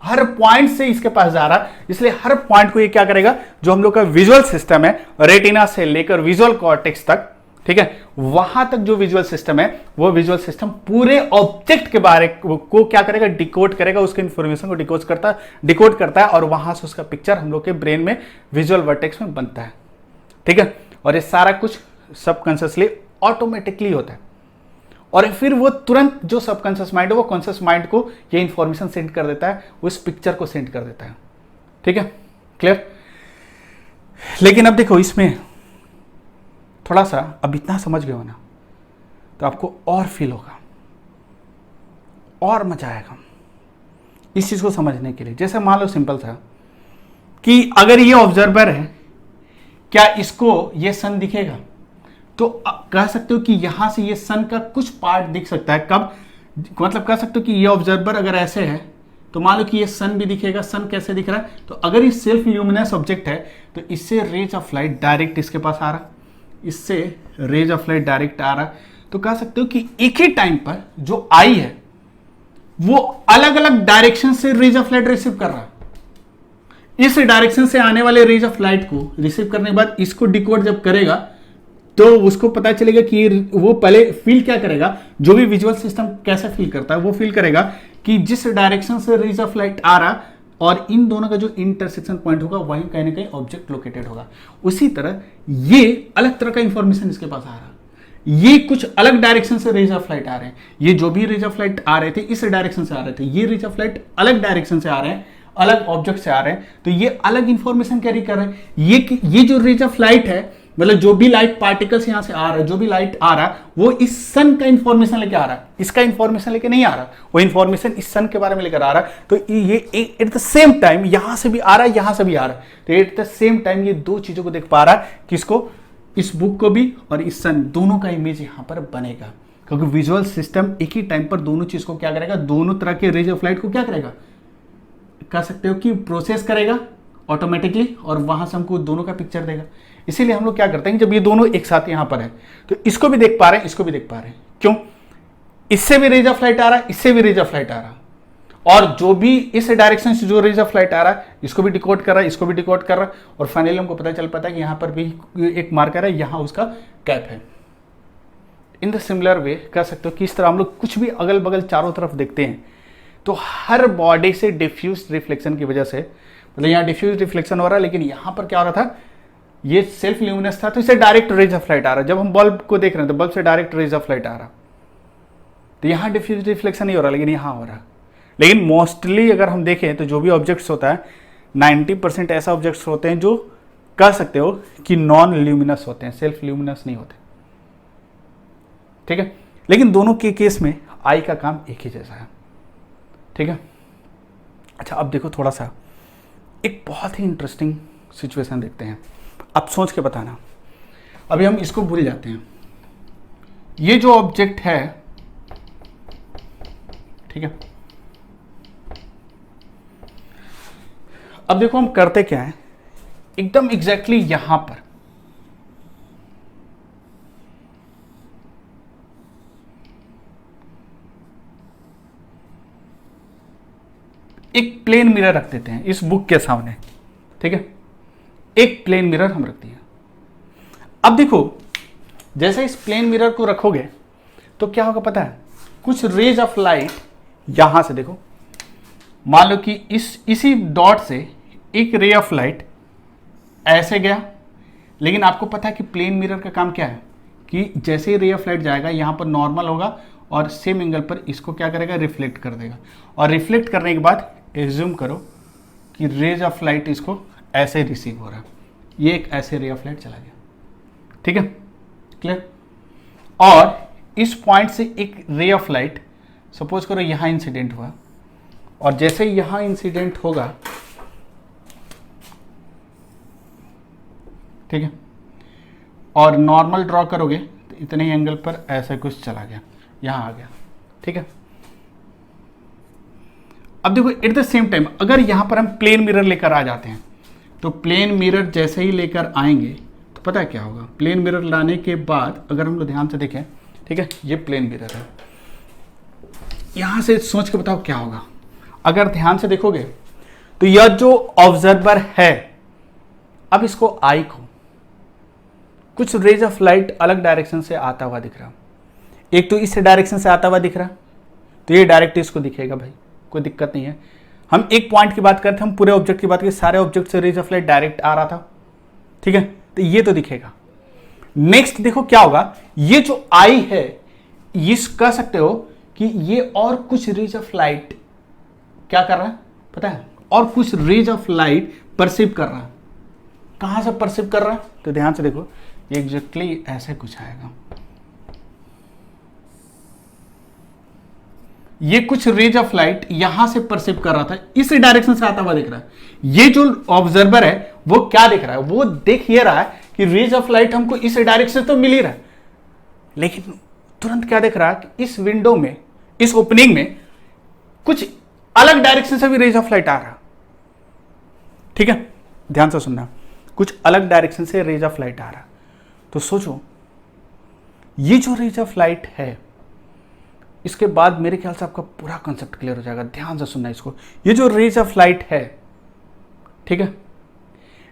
S1: हर पॉइंट से इसके पास जा रहा। इसलिए हर पॉइंट को ये क्या करेगा, जो हम लोग का विजुअल सिस्टम है रेटिना से लेकर विजुअल कॉर्टेक्स तक, ठीक है, वहां तक जो विजुअल सिस्टम है वो विजुअल सिस्टम पूरे ऑब्जेक्ट के बारे को क्या करेगा, डिकोड करेगा, उसके इंफॉर्मेशन को डिकोड करता है और वहां से उसका पिक्चर हम लोग के ब्रेन में विजुअल वर्टेक्स में बनता है। ठीक है, और ये सारा कुछ सबकॉन्शियसली ऑटोमेटिकली होता है और फिर वो तुरंत जो सबकॉन्शियस माइंड है वो कॉन्शियस माइंड को ये इंफॉर्मेशन सेंड कर देता है, उस पिक्चर को सेंड कर देता है। ठीक है, क्लियर। लेकिन अब देखो इसमें थोड़ा सा, अब इतना समझ गए हो ना तो आपको और फील होगा और मजा आएगा इस चीज को समझने के लिए। जैसे मान लो सिंपल था कि अगर ये ऑब्जर्वर है, क्या इसको ये सन दिखेगा? तो कह सकते हो कि यहां से ये सन का कुछ पार्ट दिख सकता है। कब? मतलब कह सकते हो कि ये ऑब्जर्वर अगर ऐसे है तो मान लो कि ये सन भी दिखेगा। सन कैसे दिख रहा है? तो अगर ये सेल्फ ल्यूमिनस ऑब्जेक्ट है तो इससे रेज ऑफ लाइट डायरेक्ट इसके पास आ रहा, इससे रेज ऑफ लाइट डायरेक्ट आ रहा। तो कह सकते हो कि एक ही टाइम पर जो आई है वो अलग अलग डायरेक्शन से रेज ऑफ लाइट रिसीव कर रहा है। इस डायरेक्शन से आने वाले रेज ऑफ लाइट को रिसीव करने के बाद इसको डिकोड जब करेगा तो उसको पता चलेगा कि वो पहले फील क्या करेगा, जो भी विजुअल सिस्टम कैसे फील करता है वो फील करेगा कि जिस डायरेक्शन से रेज ऑफ लाइट आ रहा और इन दोनों का जो इंटरसेक्शन पॉइंट होगा वहीं कहीं ना कहीं ऑब्जेक्ट लोकेटेड होगा। उसी तरह ये अलग तरह का इंफॉर्मेशन इसके पास आ रहा, ये कुछ अलग डायरेक्शन से रेज ऑफ लाइट आ रहे हैं। ये जो भी रेज ऑफ लाइट आ रहे थे इस डायरेक्शन से आ रहे थे, ये रेज ऑफ लाइट अलग डायरेक्शन से आ रहे हैं, अलग ऑब्जेक्ट से आ रहे हैं, तो ये अलग इंफॉर्मेशन कैरी कर रहे हैं। ये जो रेज ऑफ लाइट है, मतलब जो भी लाइट पार्टिकल्स यहां से आ रहा है, जो भी लाइट आ रहा है वो इस सन का इंफॉर्मेशन लेके आ रहा है, इसका इंफॉर्मेशन लेके नहीं आ रहा, वो इंफॉर्मेशन इस सन के बारे में लेकर आ रहा है। तो ये एट द सेम टाइम यहां से भी आ रहा है, यहां से भी आ रहा है। तो एट द सेम टाइम ये दो चीजों को देख पा रहा है, किसको? इस बुक को भी और इस सन, दोनों का इमेज यहां पर बनेगा। क्योंकि विजुअल सिस्टम एक ही टाइम पर दोनों चीज को क्या करेगा, दोनों तरह के रेज ऑफ लाइट को क्या करेगा, कह सकते हो कि प्रोसेस करेगा ऑटोमेटिकली और वहां से हमको दोनों का पिक्चर देगा। इसीलिए हम लोग क्या करते हैं, जब ये दोनों एक साथ यहां पर है तो इसको भी देख पा रहे हैं, इसको भी देख पा रहे हैं। क्यों? इससे भी रेज ऑफ लाइट आ रहा है, इससे भी रेज ऑफ लाइट आ रहा है, और जो भी इस डायरेक्शन से जो रेज ऑफ लाइट आ रहा है इसको भी डिकोड कर रहा है, इसको भी डिकोड कर रहा है, और फाइनली हमको पता चल पाता है कि यहां पर भी एक मार्कर है, यहां उसका कैप है। इन द सिमिलर वे कह सकते हो कि इस तरह हम लोग कुछ भी अगल बगल चारों तरफ देखते हैं तो हर बॉडी से डिफ्यूज रिफ्लेक्शन की वजह से, मतलब यहाँ डिफ्यूज रिफ्लेक्शन हो रहा है, लेकिन यहां पर क्या हो रहा था, ये सेल्फ ल्यूमिनस था तो इसे डायरेक्ट रेज ऑफ लाइट आ रहा है। जब हम बल्ब को देख रहे हैं तो बल्ब से डायरेक्ट रेज ऑफ लाइट आ रहा, तो यहां डिफ्यूज रिफ्लेक्शन नहीं हो रहा, लेकिन यहां हो रहा। लेकिन मोस्टली अगर हम देखें तो जो भी ऑब्जेक्ट्स होता है 90% ऐसा ऑब्जेक्ट्स होते हैं जो कह सकते हो कि नॉन ल्यूमिनस होते हैं, सेल्फ ल्यूमिनस नहीं होते। ठीक है, लेकिन दोनों के केस में आई का काम एक ही जैसा है। ठीक है, अच्छा अब देखो थोड़ा सा एक बहुत ही इंटरेस्टिंग सिचुएशन देखते हैं, अब सोच के बताना। अभी हम इसको भूल जाते हैं, ये जो ऑब्जेक्ट है, ठीक है, अब देखो हम करते क्या है, एकदम एग्जैक्टली यहां पर एक प्लेन मिरर रख देते हैं इस बुक के सामने। ठीक है, एक प्लेन मिरर हम रखते हैं। अब देखो जैसे इस प्लेन मिरर को रखोगे तो क्या होगा पता है, कुछ रेज ऑफ लाइट यहां से, देखो मान लो कि इसी डॉट से एक रे ऑफ लाइट ऐसे गया, लेकिन आपको पता है कि प्लेन मिरर का काम क्या है कि जैसे ही रे ऑफ लाइट जाएगा यहां पर नॉर्मल होगा और सेम एंगल पर इसको क्या करेगा, रिफ्लेक्ट कर देगा, और रिफ्लेक्ट करने के बाद एज्यूम करो कि रेज ऑफ लाइट इसको ऐसे रिसीव हो रहा है, ये एक ऐसे रे ऑफ लाइट चला गया। ठीक है, क्लियर। और इस पॉइंट से एक रे ऑफ लाइट सपोज करो यहां इंसिडेंट हुआ, और जैसे ही यहां इंसिडेंट होगा, ठीक है, और नॉर्मल ड्रॉ करोगे तो इतने ही एंगल पर ऐसा कुछ चला गया, यहां आ गया। ठीक है, अब देखो एट द सेम टाइम अगर यहां पर हम प्लेन मिरर लेकर आ जाते हैं तो प्लेन मिरर जैसे ही लेकर आएंगे तो पता है क्या होगा, प्लेन मिरर लाने के बाद अगर हम लोग ध्यान से देखें, ठीक है, ये प्लेन मिरर है, यहां से सोच के बताओ क्या होगा। अगर ध्यान से देखोगे तो यह जो ऑब्जर्वर है, अब इसको आई को कुछ रेज ऑफ लाइट अलग डायरेक्शन से आता हुआ दिख रहा, एक तो इस डायरेक्शन से आता हुआ दिख रहा, तो ये डायरेक्ट इसको दिखेगा भाई, कोई दिक्कत नहीं है। हम एक पॉइंट की बात करते हैं, हम पूरे ऑब्जेक्ट की बात करें, सारे ऑब्जेक्ट से रेज ऑफ लाइट डायरेक्ट आ रहा था, ठीक है, तो ये तो दिखेगा। नेक्स्ट देखो क्या होगा, ये जो आई है, ये कह सकते हो कि ये और कुछ रेज ऑफ लाइट क्या कर रहा है पता है, और कुछ रेज ऑफ लाइट परसीव कर रहा है। कहां से परसीव कर रहा है, तो ध्यान से देखो, ये एग्जैक्टली ऐसे कुछ आएगा, ये कुछ रेज ऑफ लाइट यहां से परसीव कर रहा था, इस डायरेक्शन से आता हुआ दिख रहा है। ये जो ऑब्जर्वर है वो क्या देख रहा है, वो देख ये रहा है कि रेज ऑफ लाइट हमको इस डायरेक्शन से तो मिल ही रहा है, लेकिन तुरंत क्या देख रहा है कि इस विंडो में, इस ओपनिंग में कुछ अलग डायरेक्शन से भी रेज ऑफ लाइट आ रहा, ठीक है, ध्यान से सुनना, कुछ अलग डायरेक्शन से रेज ऑफ लाइट आ रहा। तो सोचो ये जो रेज ऑफ लाइट है, इसके बाद मेरे ख्याल से आपका पूरा कॉन्सेप्ट क्लियर हो जाएगा, ध्यान से सुनना इसको। ये जो रेज ऑफ लाइट है, ठीक है,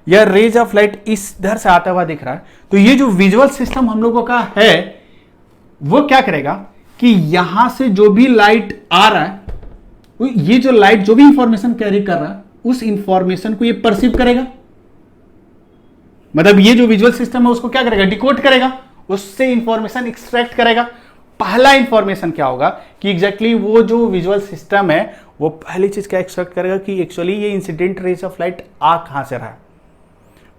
S1: यह रेज ऑफ लाइट इस इधर से आता हुआ दिख रहा है, तो ये जो विजुअल सिस्टम हम लोगों का है वो क्या करेगा कि यहां से जो भी लाइट आ रहा है, ये जो लाइट जो भी इंफॉर्मेशन कैरी कर रहा है, उस इंफॉर्मेशन को ये परसीव करेगा, मतलब ये जो विजुअल सिस्टम है उसको क्या करेगा, डिकोड करेगा, उससे इंफॉर्मेशन एक्सट्रैक्ट करेगा। पहला इंफॉर्मेशन क्या होगा कि एग्जैक्टली वो जो विजुअल सिस्टम है वो पहली चीज क्या एक्सट्रैक्ट करेगा कि एक्चुअली ये इंसिडेंट रेज ऑफ लाइट आ कहां से रहा है,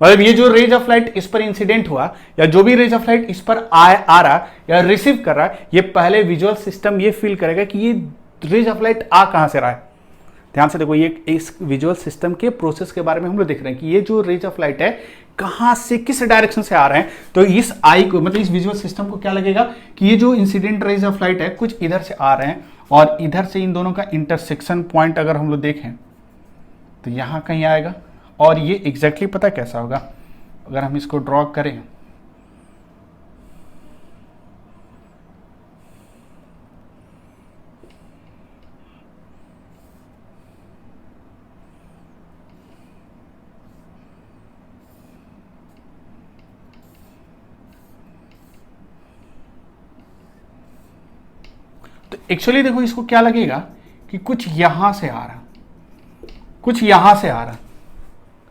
S1: मतलब ये जो रेज ऑफ लाइट इस पर इंसिडेंट हुआ या जो भी रेज ऑफ लाइट इस पर आ रहा या रिसीव कर रहा है, ये पहले विजुअल सिस्टम ये फील करेगा कि ये रेज ऑफ लाइट आ कहां से रहा है। ध्यान से देखो, ये इस विजुअल सिस्टम के प्रोसेस के बारे में हम लोग देख रहे हैं कि ये जो रेज ऑफ लाइट है कहां से किस डायरेक्शन से आ रहे हैं। तो इस आई को, मतलब इस विजुअल सिस्टम को क्या लगेगा कि ये जो इंसिडेंट रेज ऑफ लाइट है कुछ इधर से आ रहे हैं, और इधर से इन दोनों का इंटरसेक्शन पॉइंट अगर हम लोग देखें तो यहां कहीं आएगा, और ये एग्जैक्टली पता कैसा होगा, अगर हम इसको ड्रॉ करें, तो एक्चुअली देखो इसको क्या लगेगा कि कुछ यहां से आ रहा, कुछ यहां से आ रहा,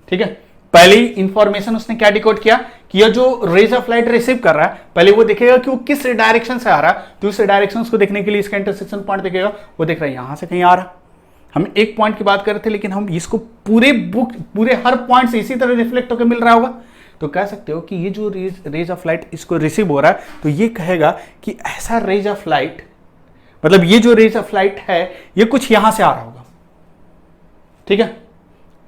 S1: ठीक है। पहले इंफॉर्मेशन उसने क्या डिकोड किया कि यह जो रेज ऑफ लाइट रिसीव कर रहा है, पहले वो देखेगा कि वो किस डायरेक्शन से आ रहा है, तो उस डायरेक्शन को देखने के लिए इसका इंटरसेक्शन पॉइंट देखेगा, वो देख रहा है यहां से कहीं आ रहा। हम एक पॉइंट की बात कर रहे थे, लेकिन हम इसको पूरे हर पॉइंट से इसी तरह रिफ्लेक्ट होकर मिल रहा होगा, तो कह सकते हो कि ये जो रेज ऑफ लाइट इसको रिसीव हो रहा है, तो ये कहेगा कि ऐसा रेज ऑफ लाइट, मतलब ये जो रेज ऑफ लाइट है ये कुछ यहां से आ रहा होगा, ठीक है।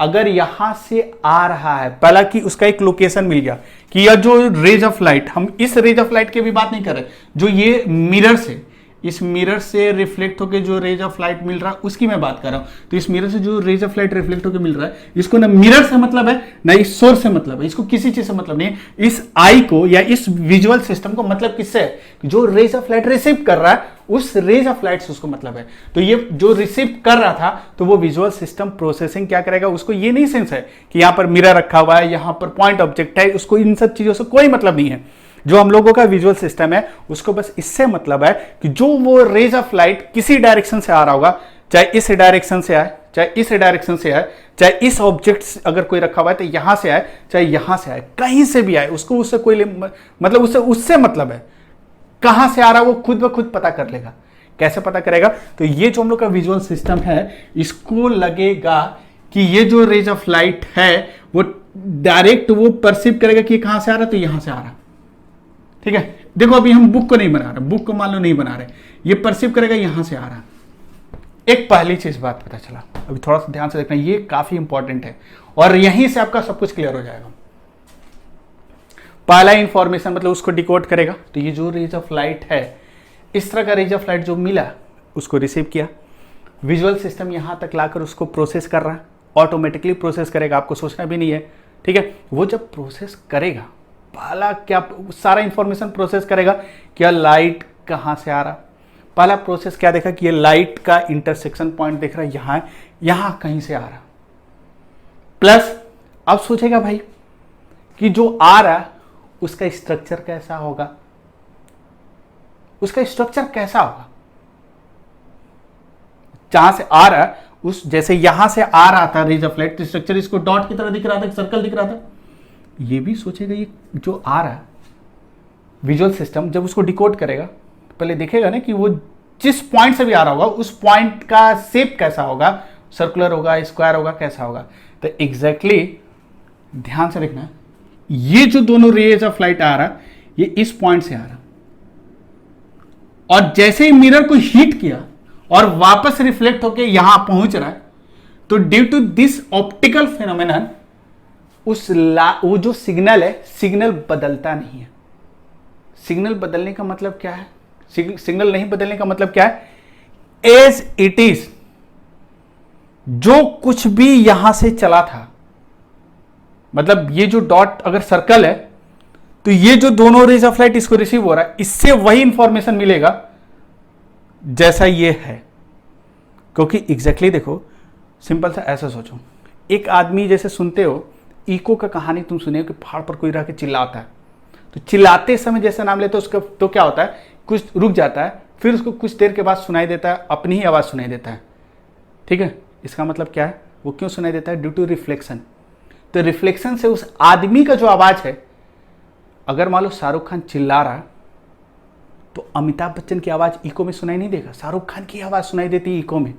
S1: अगर यहां से आ रहा है, पहला कि उसका एक लोकेशन मिल गया कि यह जो रेज ऑफ लाइट, हम इस रेज ऑफ लाइट की भी बात नहीं कर रहे, जो ये मिरर से, इस मिरर से रिफ्लेक्ट होकर जो रेज ऑफ लाइट मिल रहा है उसकी मैं बात कर रहा हूं। तो इस मिरर से जो रेज ऑफ लाइट रिफ्लेक्ट होकर मिल रहा है, इसको ना मिरर से मतलब है ना इस सोर्स से मतलब है, इसको किसी चीज से मतलब नहीं है। इस आई को या इस विजुअल सिस्टम को मतलब किससे है, जो रेज ऑफ लाइट रिसीव कर रहा है उस रेज ऑफ लाइट से उसको मतलब है। तो ये जो रिसीव कर रहा था, तो वो विजुअल सिस्टम प्रोसेसिंग क्या करेगा, उसको ये नहीं सेंस है कि यहां पर मिरर रखा हुआ है, यहां पर पॉइंट ऑब्जेक्ट है, उसको इन सब चीजों से कोई मतलब नहीं है। जो हम लोगों का विजुअल सिस्टम है उसको बस इससे मतलब है कि जो वो रेज ऑफ लाइट किसी डायरेक्शन से आ रहा होगा, चाहे इस डायरेक्शन से आए, चाहे इस डायरेक्शन से आए, चाहे इस ऑब्जेक्ट अगर कोई रखा हुआ है तो यहां से आए, चाहे यहां से आए, कहीं से भी आए, उसको उससे कोई मतलब उससे मतलब है। कहां से आ रहा है वो खुद ब खुद पता कर लेगा। कैसे पता करेगा, तो ये जो हम लोग का विजुअल सिस्टम है इसको लगेगा कि ये जो रेज ऑफ लाइट है वो डायरेक्ट वो परसीव करेगा कि कहां से आ रहा है, तो यहां से आ रहा, ठीक है। देखो अभी हम बुक को नहीं बना रहे, बुक को मान लो नहीं बना रहे, ये परसीव करेगा यहां से आ रहा। एक पहली चीज बात पता चला, अभी थोड़ा सा ध्यान से देखना, ये काफी इंपॉर्टेंट है और यहीं से आपका सब कुछ क्लियर हो जाएगा। पहला इंफॉर्मेशन मतलब उसको डिकोड करेगा, तो ये जो रेज ऑफ लाइट है, इस तरह का रेज ऑफ लाइट जो मिला उसको रिसीव किया, विजुअल सिस्टम यहां तक लाकर उसको प्रोसेस कर रहा है, ऑटोमेटिकली प्रोसेस करेगा, आपको सोचना भी नहीं है, ठीक है। वो जब प्रोसेस करेगा पहला क्या सारा इंफॉर्मेशन प्रोसेस करेगा, क्या लाइट कहां से आ रहा, पहला प्रोसेस क्या देखा कि ये लाइट का इंटरसेक्शन पॉइंट देख रहा है यहां, यहां कहीं से आ रहा, प्लस अब सोचेगा भाई कि जो आ रहा उसका स्ट्रक्चर कैसा होगा, उसका स्ट्रक्चर कैसा होगा, जहां से आ रहा है उस जैसे यहां से आ रहा था रेज ऑफ लाइट, स्ट्रक्चर इसको डॉट की तरह दिख रहा था, सर्कल दिख रहा था, ये भी सोचेगा ये जो आ रहा है विजुअल सिस्टम जब उसको डिकोड करेगा पहले देखेगा ना कि वो जिस पॉइंट से भी आ रहा होगा उस पॉइंट का शेप कैसा होगा, सर्कुलर होगा, स्क्वायर होगा, कैसा होगा। तो एग्जैक्टली ध्यान से देखना, ये जो दोनों रेज ऑफ लाइट आ रहा ये इस पॉइंट से आ रहा, और जैसे ही मिरर को हीट किया और वापस रिफ्लेक्ट होकर यहां पहुंच रहा है, तो due to this optical phenomenon वो जो सिग्नल है, सिग्नल बदलता नहीं है। सिग्नल बदलने का मतलब क्या है, सिग्नल नहीं बदलने का मतलब क्या है, एज इट इज जो कुछ भी यहां से चला था, मतलब ये जो डॉट अगर सर्कल है तो ये जो दोनों रेज ऑफ लाइट इसको रिसीव हो रहा है, इससे वही इंफॉर्मेशन मिलेगा जैसा ये है। क्योंकि एग्जैक्टली देखो, सिंपल सा ऐसा सोचो, एक आदमी जैसे सुनते हो इको का कहानी तुम सुने हो कि पहाड़ पर कोई रह के चिल्लाता है, तो चिल्लाते समय जैसा नाम लेते हो उसका तो क्या होता है, कुछ रुक जाता है, फिर उसको कुछ देर के बाद सुनाई देता है, अपनी ही आवाज़ सुनाई देता है। ठीक है, इसका मतलब क्या है, वो क्यों सुनाई देता है, ड्यू टू रिफ्लेक्शन। तो रिफ्लेक्शन से उस आदमी का जो आवाज़ है, अगर मान लो शाहरुख खान चिल्ला रहा तो अमिताभ बच्चन की आवाज़ इको में सुनाई नहीं देगा, शाहरुख खान की आवाज़ सुनाई देती है इको में।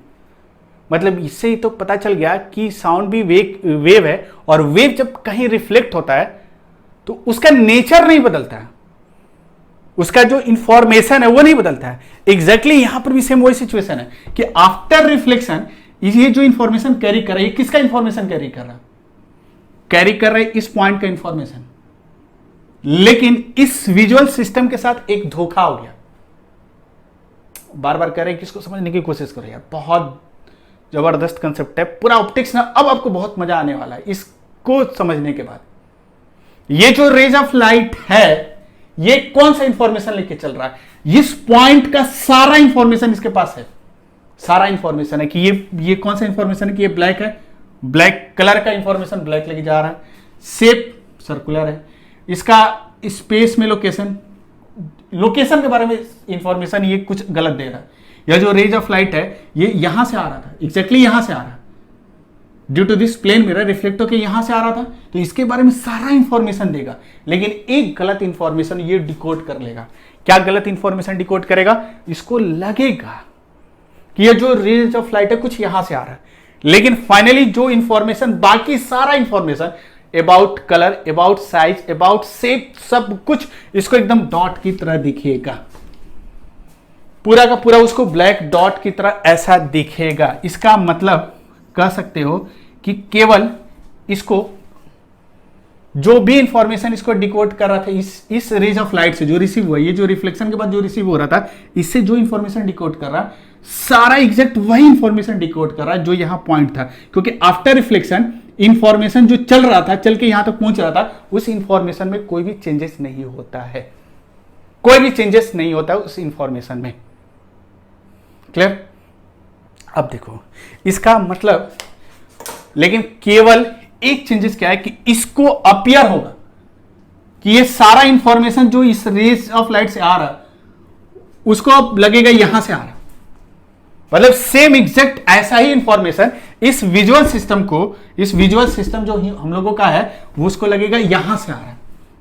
S1: मतलब इससे ही तो पता चल गया कि साउंड भी वेव है, और वेव जब कहीं रिफ्लेक्ट होता है तो उसका नेचर नहीं बदलता है, उसका जो इंफॉर्मेशन है वो नहीं बदलता है। एग्जैक्टली यहां पर भी सेम वही सिचुएशन है कि आफ्टर रिफ्लेक्शन ये जो इंफॉर्मेशन कैरी कर रहा है, किसका इंफॉर्मेशन कैरी कर रहा है, कैरी कर रहा है इस पॉइंट का इंफॉर्मेशन। लेकिन इस विजुअल सिस्टम के साथ एक धोखा हो गया। बार बार कह रहे हैं कि इसको समझने की कोशिश करो यार, बहुत जबरदस्त कंसेप्ट है, पूरा ऑप्टिक्स ना अब आपको बहुत मजा आने वाला है इसको समझने के बाद। ये जो रेज ऑफ लाइट है ये कौन सा इंफॉर्मेशन लेके चल रहा है, इस पॉइंट का सारा इंफॉर्मेशन इसके पास है, सारा इंफॉर्मेशन है कि ये कौन सा इंफॉर्मेशन है कि ये ब्लैक है, ब्लैक कलर का इंफॉर्मेशन ब्लैक लेके जा रहा है, शेप सर्कुलर है, इसका स्पेस में लोकेशन के बारे में इंफॉर्मेशन ये कुछ गलत दे रहा है, या जो रेज ऑफ लाइट है ये यहां से आ रहा था, एग्जैक्टली यहां से आ रहा है, due to this plane mirror reflect होकर यहां से आ रहा था, तो इसके बारे में सारा इंफॉर्मेशन देगा। लेकिन एक गलत इंफॉर्मेशन ये डिकोड कर लेगा। क्या गलत इंफॉर्मेशन डिकोड करेगा, इसको लगेगा कि ये जो रेज ऑफ लाइट है कुछ यहां से आ रहा है, लेकिन फाइनली जो इंफॉर्मेशन, बाकी सारा information about colour, about size, about shape, सब कुछ इसको एकदम डॉट की तरह दिखेगा, पूरा का पूरा उसको ब्लैक डॉट की तरह ऐसा दिखेगा। इसका मतलब कह सकते हो कि केवल इसको जो भी इंफॉर्मेशन इसको डिकोड कर रहा था इस रेज ऑफ लाइट से जो रिसीव हुआ, ये जो रिफ्लेक्शन के बाद जो रिसीव हो रहा था, इससे जो इंफॉर्मेशन डिकोड कर रहा, सारा एग्जैक्ट वही इंफॉर्मेशन डिकोड कर रहा है जो यहां पॉइंट था। क्योंकि आफ्टर रिफ्लेक्शन इंफॉर्मेशन जो चल रहा था, चल के यहां तक पहुंच रहा था, उस इंफॉर्मेशन में कोई भी चेंजेस नहीं होता है, कोई भी चेंजेस नहीं होता है उस इंफॉर्मेशन में। क्लियर? अब देखो इसका मतलब, लेकिन केवल एक चेंजेस क्या है कि इसको अपीयर होगा कि ये सारा इंफॉर्मेशन जो इस रेज ऑफ लाइट से आ रहा उसको अब लगेगा यहां से आ रहा, मतलब सेम एग्जैक्ट ऐसा ही इंफॉर्मेशन इस विजुअल सिस्टम को, इस विजुअल सिस्टम जो हम लोगों का है वो उसको लगेगा यहां से आ रहा है।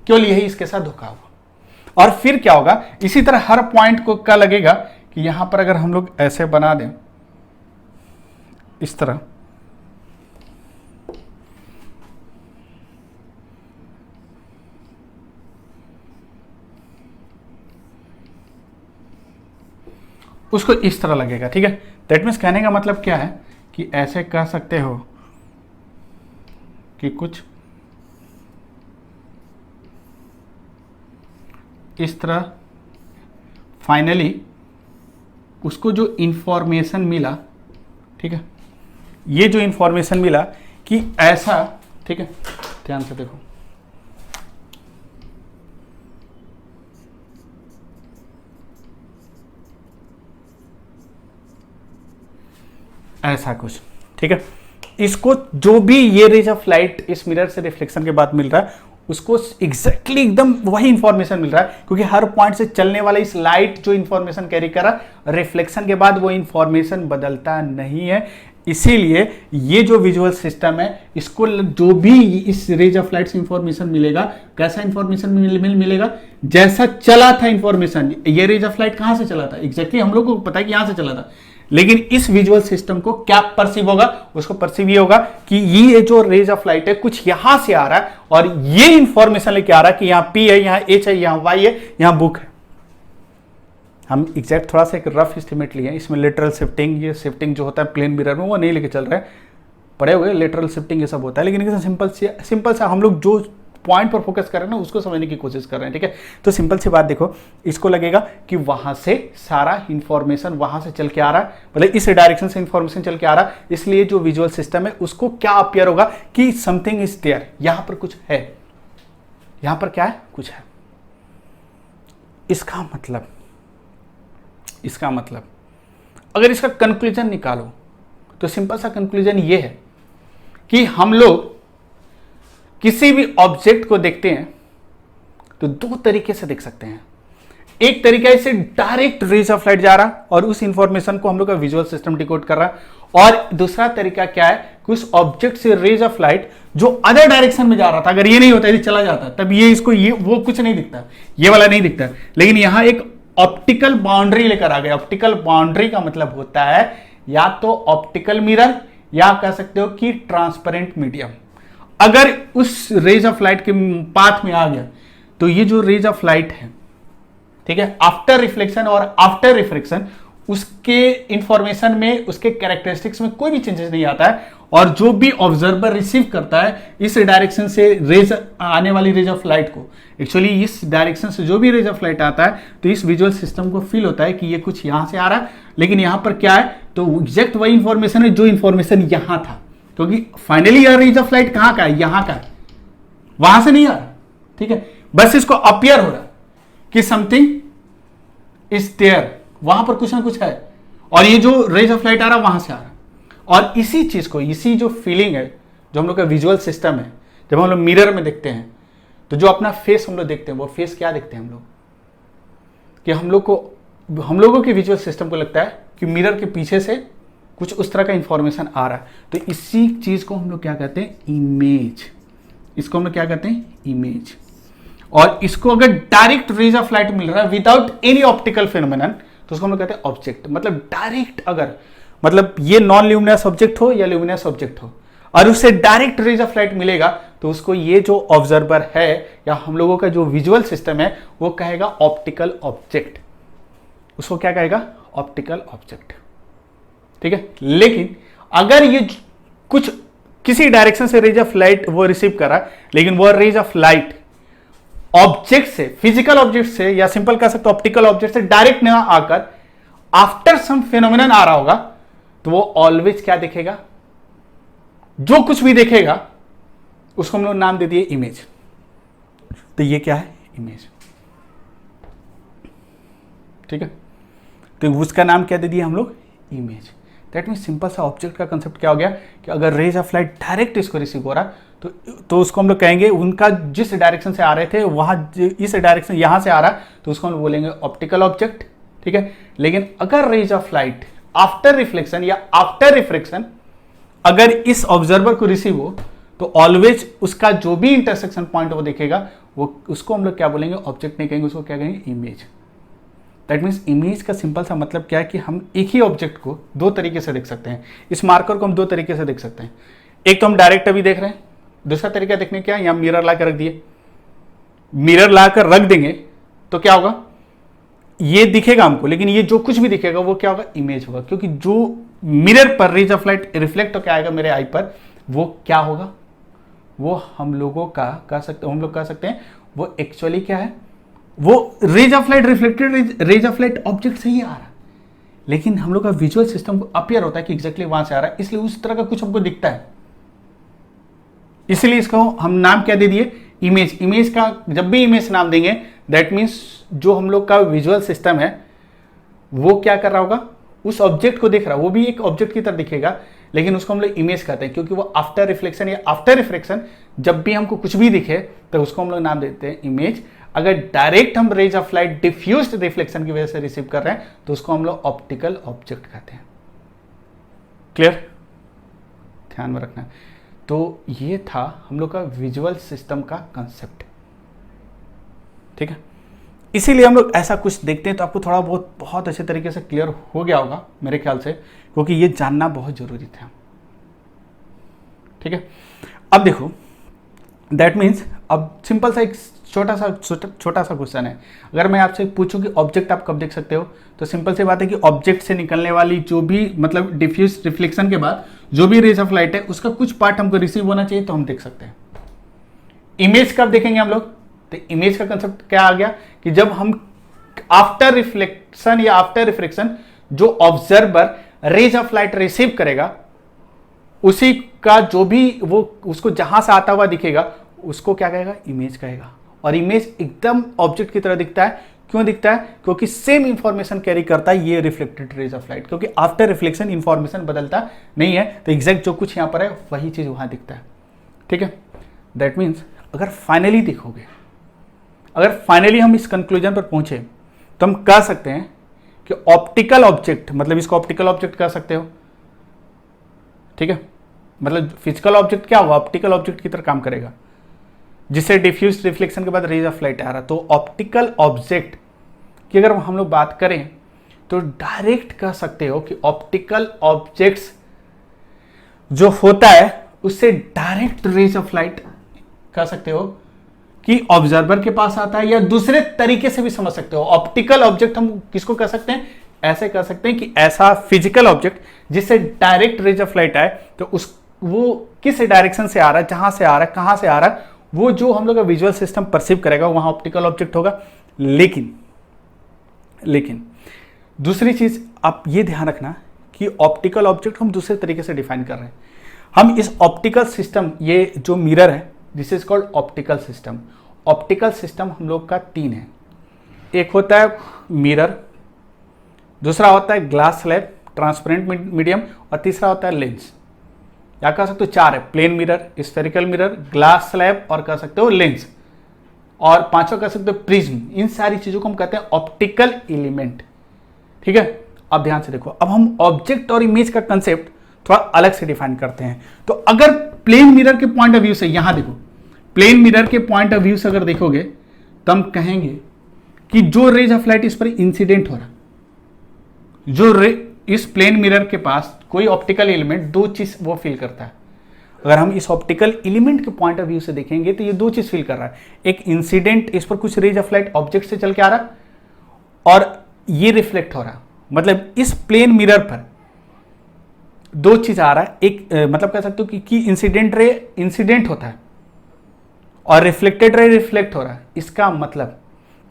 S1: केवल यही इसके साथ धोखा हुआ। और फिर क्या होगा, इसी तरह हर पॉइंट को क्या लगेगा कि यहां पर अगर हम लोग ऐसे बना दें इस तरह, उसको इस तरह लगेगा। ठीक है, दैट मीन्स कहने का मतलब क्या है कि ऐसे कह सकते हो कि कुछ इस तरह फाइनली उसको जो इंफॉर्मेशन मिला, ठीक है, ये जो इंफॉर्मेशन मिला कि ऐसा, ठीक है, ध्यान से देखो, ऐसा कुछ, ठीक है। इसको जो भी ये रेज ऑफ लाइट इस मिरर से रिफ्लेक्शन के बाद मिल रहा है उसको एग्जैक्टली एकदम वही इंफॉर्मेशन मिल रहा है, क्योंकि हर पॉइंट से चलने वाला इस लाइट जो इंफॉर्मेशन कैरी कर रहा रिफ्लेक्शन के बाद वो इंफॉर्मेशन बदलता नहीं है। इसीलिए ये जो विजुअल सिस्टम है इसको जो भी इस रेज ऑफ लाइट से इंफॉर्मेशन मिलेगा, कैसा इंफॉर्मेशन मिलेगा, जैसा चला था इंफॉर्मेशन। ये रेज ऑफ लाइट कहां से चला था एग्जैक्टली हम लोग को पता है कि यहां से चला था, लेकिन इस विजुअल सिस्टम को क्या परसीव होगा, उसको परसीव ये होगा कि ये जो रेज ऑफ लाइट है कुछ यहां से आ रहा है और ये इंफॉर्मेशन लेके आ रहा है कि यहां P है, यहां H है, यहां Y है, यहां बुक है। हम एग्जैक्ट थोड़ा सा एक रफ एस्टिमेट लिए, इसमें लेटरल शिफ्टिंग, ये शिफ्टिंग जो होता है प्लेन मिरर में वो नहीं लेके चल रहा है, पढ़े हुए लेटरल शिफ्टिंग ये सब होता है, लेकिन सिंपल सा हम लोग जो पॉइंट पर फोकस कर रहे हैं ना उसको समझने की कोशिश कर रहे हैं, ठीक है। तो सिंपल सी बात देखो, इसको लगेगा कि वहां से सारा इंफॉर्मेशन वहां से चल के आ रहा है, मतलब इस डायरेक्शन से इंफॉर्मेशन चल के आ रहा है, इसलिए जो विजुअल सिस्टम है उसको क्या अपीयर होगा कि समथिंग इज देयर, यहां पर कुछ है, यहां पर क्या है, कुछ है। इसका मतलब अगर इसका कंक्लूजन निकालो तो सिंपल सा कंक्लूजन ये है कि हम लोग किसी भी ऑब्जेक्ट को देखते हैं तो दो तरीके से देख सकते हैं। एक तरीका इसे डायरेक्ट रेज ऑफ लाइट जा रहा और उस इंफॉर्मेशन को हम लोग का विजुअल सिस्टम डिकोड कर रहा है, और दूसरा तरीका क्या है कि उस ऑब्जेक्ट से रेज ऑफ लाइट जो अदर डायरेक्शन में जा रहा था, अगर ये नहीं होता, यदि चला जाता तब ये इसको ये वो कुछ नहीं दिखता, ये वाला नहीं दिखता, लेकिन यहां एक ऑप्टिकल बाउंड्री लेकर आ गए। ऑप्टिकल बाउंड्री का मतलब होता है या तो ऑप्टिकल मिरर या कह सकते हो कि ट्रांसपेरेंट मीडियम। अगर उस रेज ऑफ लाइट के पाथ में आ गया तो ये जो रेज ऑफ लाइट है, ठीक है, आफ्टर रिफ्लेक्शन और आफ्टर रिफ्लेक्शन उसके इंफॉर्मेशन में, उसके कैरेक्टरिस्टिक्स में कोई भी चेंजेस नहीं आता है, और जो भी ऑब्जर्वर रिसीव करता है इस डायरेक्शन से रेज आने वाली रेज ऑफ लाइट को, एक्चुअली इस डायरेक्शन से जो भी रेज ऑफ लाइट आता है तो इस विजुअल सिस्टम को फील होता है कि ये कुछ यहां से आ रहा है, लेकिन यहां पर क्या है, तो एग्जैक्ट वही इंफॉर्मेशन है जो इंफॉर्मेशन यहां था, क्योंकि फाइनली यह रेज ऑफ लाइट कहां का है, यहां का है, वहां से नहीं आ रहा, ठीक है। बस इसको अपीयर हो रहा है कि समथिंग इज देयर, वहां पर कुछ ना कुछ है, और ये जो रेज ऑफ लाइट आ रहा है वहां से आ रहा है। और इसी चीज को, इसी जो फीलिंग है, जो हम लोग का विजुअल सिस्टम है, जब हम लोग मिरर में देखते हैं तो जो अपना फेस हम लोग देखते हैं, वो फेस क्या देखते हैं हम लोग, कि हम लोगों के विजुअल सिस्टम को लगता है कि मिरर के पीछे से कुछ उस तरह का इंफॉर्मेशन आ रहा है। तो इसी चीज को हम लोग क्या कहते हैं, इमेज। इसको हम लोग क्या कहते हैं, इमेज। और इसको अगर डायरेक्ट रेज ऑफ लाइट मिल रहा है विदाउट एनी ऑप्टिकल फिनोमेनन तो उसको हम लोग कहते हैं ऑब्जेक्ट। मतलब डायरेक्ट, अगर मतलब ये नॉन ल्यूमिनस ऑब्जेक्ट हो या ल्यूमिनस ऑब्जेक्ट हो और उससे डायरेक्ट रेज ऑफ लाइट मिलेगा तो उसको ये जो ऑब्जर्वर है या हम लोगों का जो विजुअल सिस्टम है वो कहेगा ऑप्टिकल ऑब्जेक्ट। उसको क्या कहेगा, ऑप्टिकल ऑब्जेक्ट, ठीक है। लेकिन अगर ये कुछ किसी डायरेक्शन से रेज ऑफ लाइट वो रिसीव करा, लेकिन वो रेज ऑफ लाइट ऑब्जेक्ट से, फिजिकल ऑब्जेक्ट से या सिंपल कह सकते ऑप्टिकल ऑब्जेक्ट से डायरेक्ट ना आकर आफ्टर सम फिनोमिनन आ रहा होगा, तो वो ऑलवेज क्या दिखेगा, जो कुछ भी देखेगा उसको हम लोग नाम दे दिए इमेज। तो ये क्या है, इमेज, ठीक है। तो उसका नाम क्या दे दिया हम लोग, इमेज। दैट मीन सिंपल सा ऑब्जेक्ट का कंसेप्ट क्या हो गया कि अगर रेज ऑफ लाइट डायरेक्ट इसको रिसीव हो रहा तो उसको हम लोग कहेंगे, उनका जिस डायरेक्शन से आ रहे थे वहां इस डायरेक्शन यहां से आ रहा तो उसको हम लोग बोलेंगे ऑप्टिकल ऑब्जेक्ट, ठीक है। लेकिन अगर rays of light after reflection या आफ्टर रिफ्लेक्शन अगर इस ऑब्जर्वर को रिसीव हो तो ऑलवेज उसका जो भी इंटरसेक्शन पॉइंट वो देखेगा वो उसको हम लोग क्या बोलेंगे, ऑब्जेक्ट नहीं कहेंगे, उसको क्या कहेंगे, इमेज। दैट मीन्स इमेज का सिंपल सा मतलब क्या है कि हम एक ही ऑब्जेक्ट को दो तरीके से देख सकते हैं। इस मार्कर को हम दो तरीके से देख सकते हैं। एक तो हम डायरेक्ट अभी देख रहे हैं, दूसरा तरीका देखने क्या, यहां मिरर ला कर रख दिए, मिरर ला कर रख देंगे तो क्या होगा, ये दिखेगा हमको, लेकिन ये जो कुछ भी दिखेगा वो क्या होगा, इमेज होगा। क्योंकि जो मिरर पर रेज ऑफ लाइट रिफ्लेक्ट होकर आएगा मेरे आई पर, वो क्या होगा, वो हम लोगों का हम लोग कह सकते हैं वो एक्चुअली क्या है, वो rays of light reflected rays of light object से ही आ रहा है, लेकिन हम लोग का विजुअल सिस्टम को अपीयर होता है कि एग्जैक्टली वहां से आ रहा है, इसलिए उस तरह का कुछ हमको दिखता है। इसलिए इसको हम नाम क्या दे दिए, इमेज। इमेज का जब भी इमेज नाम देंगे दैट मीन्स जो हम लोग का विजुअल सिस्टम है वो क्या कर रहा होगा, उस ऑब्जेक्ट को देख रहा है, वो भी एक ऑब्जेक्ट की तरह दिखेगा, लेकिन उसको हम लोग इमेज कहते हैं, क्योंकि वो आफ्टर रिफ्लेक्शन या आफ्टर रिफ्लेक्शन जब भी हमको कुछ भी दिखे तो उसको हम लोग नाम देते हैं इमेज। अगर डायरेक्ट हम rays of light diffused reflection की वजह से रिसीव कर रहे हैं तो उसको हम लोग ऑप्टिकल ऑब्जेक्ट कहते हैं। क्लियर, ध्यान में रखना। तो ये था हम लोग का विजुअल सिस्टम का कंसेप्ट, ठीक है। इसीलिए हम लोग ऐसा कुछ देखते हैं तो आपको थोड़ा बहुत अच्छे तरीके से क्लियर हो गया होगा मेरे ख्याल से, क्योंकि ये जानना बहुत जरूरी था, ठीक है। अब देखो, दैट मीन्स अब सिंपल सा एक छोटा सा क्वेश्चन है। अगर मैं आपसे पूछूं कि ऑब्जेक्ट आप कब देख सकते हो, तो सिंपल सी बात है कि ऑब्जेक्ट से निकलने वाली जो भी मतलब डिफ्यूज रिफ्लेक्शन के बाद जो भी रेज ऑफ लाइट है उसका कुछ पार्ट हमको रिसीव होना चाहिए तो हम देख सकते हैं। इमेज कब देखेंगे हम लोग, तो इमेज का कंसेप्ट क्या आ गया कि जब हम आफ्टर रिफ्लेक्शन या आफ्टर रिफ्लेक्शन जो observer rays of light receive करेगा उसी का जो भी वो उसको जहां से आता हुआ दिखेगा उसको क्या कहेगा, इमेज कहेगा। और इमेज एकदम ऑब्जेक्ट की तरह दिखता है। क्यों दिखता है, क्योंकि सेम इंफॉर्मेशन कैरी करता है ये रिफ्लेक्टेड रेज ऑफ लाइट, क्योंकि आफ्टर रिफ्लेक्शन इंफॉर्मेशन बदलता नहीं है, तो एग्जैक्ट जो कुछ यहां पर है वही चीज वहां दिखता है, ठीक है। दैट मीन्स अगर फाइनली देखोगे, अगर फाइनली हम इस कंक्लूजन पर पहुंचे तो हम कह सकते हैं कि ऑप्टिकल ऑब्जेक्ट, मतलब इसको ऑप्टिकल ऑब्जेक्ट कह सकते हो, ठीक है। मतलब फिजिकल ऑब्जेक्ट क्या होगा, ऑप्टिकल ऑब्जेक्ट की तरह काम करेगा, जिससे डिफ्यूज रिफ्लेक्शन के बाद रेज ऑफ लाइट आ रहा। तो ऑप्टिकल ऑब्जेक्ट की अगर हम लोग बात करें तो डायरेक्ट कह सकते हो कि ऑप्टिकल ऑब्जेक्ट्स जो होता है उससे डायरेक्ट रेज ऑफ लाइट कह सकते हो कि ऑब्जर्वर के पास आता है, या दूसरे तरीके से भी समझ सकते हो। ऑप्टिकल ऑब्जेक्ट हम किसको कह सकते हैं, ऐसे कह सकते हैं कि ऐसा फिजिकल ऑब्जेक्ट जिससे डायरेक्ट रेज ऑफ लाइट आए, तो उस वो किस डायरेक्शन से आ रहा है, जहां से आ रहा है, कहां से आ रहा है, वो जो हम लोग का विजुअल सिस्टम परसीव करेगा वहां ऑप्टिकल ऑब्जेक्ट होगा। लेकिन दूसरी चीज आप ये ध्यान रखना कि ऑप्टिकल ऑब्जेक्ट हम दूसरे तरीके से डिफाइन कर रहे हैं। हम इस ऑप्टिकल सिस्टम, ये जो मिरर है this is called optical system. Optical system हम लोग का 3 है। एक होता है मिरर, दूसरा होता है ग्लास स्लैब ट्रांसपेरेंट मीडियम, और तीसरा होता है लेंस। या कह सकते हो 4 है, plane mirror, spherical mirror, glass slab और कह सकते हो लेंस, और पांचवा कह सकते हो प्रिज्म। इन सारी चीजों को हम कहते हैं ऑप्टिकल एलिमेंट, ठीक है। अब ध्यान से देखो, अब हम ऑब्जेक्ट और इमेज का कंसेप्ट थोड़ा अलग से डिफाइन करते हैं। तो अगर प्लेन मिरर के पॉइंट ऑफ व्यू से, यहां देखो, प्लेन मिरर के पॉइंट ऑफ व्यू से अगर देखोगे तो हम कहेंगे कि जो रेज ऑफ लाइट इस पर इंसिडेंट हो रहा, इस प्लेन मिरर के पास कोई ऑप्टिकल एलिमेंट 2 चीज वो फील करता है। अगर हम इस ऑप्टिकल एलिमेंट के पॉइंट ऑफ व्यू से देखेंगे तो ये 2 चीज फील कर रहा है। एक इंसिडेंट, इस पर कुछ रेज ऑफ लाइट ऑब्जेक्ट से चल के आ रहा है, और ये रिफ्लेक्ट हो रहा है। मतलब इस प्लेन मिरर पर 2 चीज आ रहा है। एक मतलब कह सकते हो कि इंसिडेंट रे इंसिडेंट होता है और रिफ्लेक्टेड रे रिफ्लेक्ट हो रहा है। इसका मतलब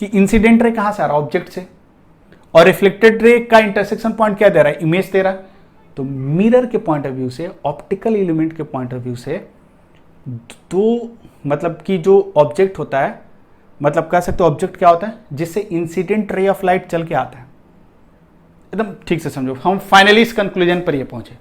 S1: कि इंसिडेंट रे कहां से आ रहा है, ऑब्जेक्ट से, और रिफ्लेक्टेड रे का इंटरसेक्शन पॉइंट क्या दे रहा है, इमेज दे रहा है। तो मिरर के पॉइंट ऑफ व्यू से, ऑप्टिकल एलिमेंट के पॉइंट ऑफ व्यू से, दो मतलब कि जो ऑब्जेक्ट होता है, मतलब कह सकते हो ऑब्जेक्ट क्या होता है, जिससे इंसिडेंट रे ऑफ लाइट चल के आता है। एकदम ठीक से समझो, हम फाइनली इस कंक्लूजन पर ये पहुंचे।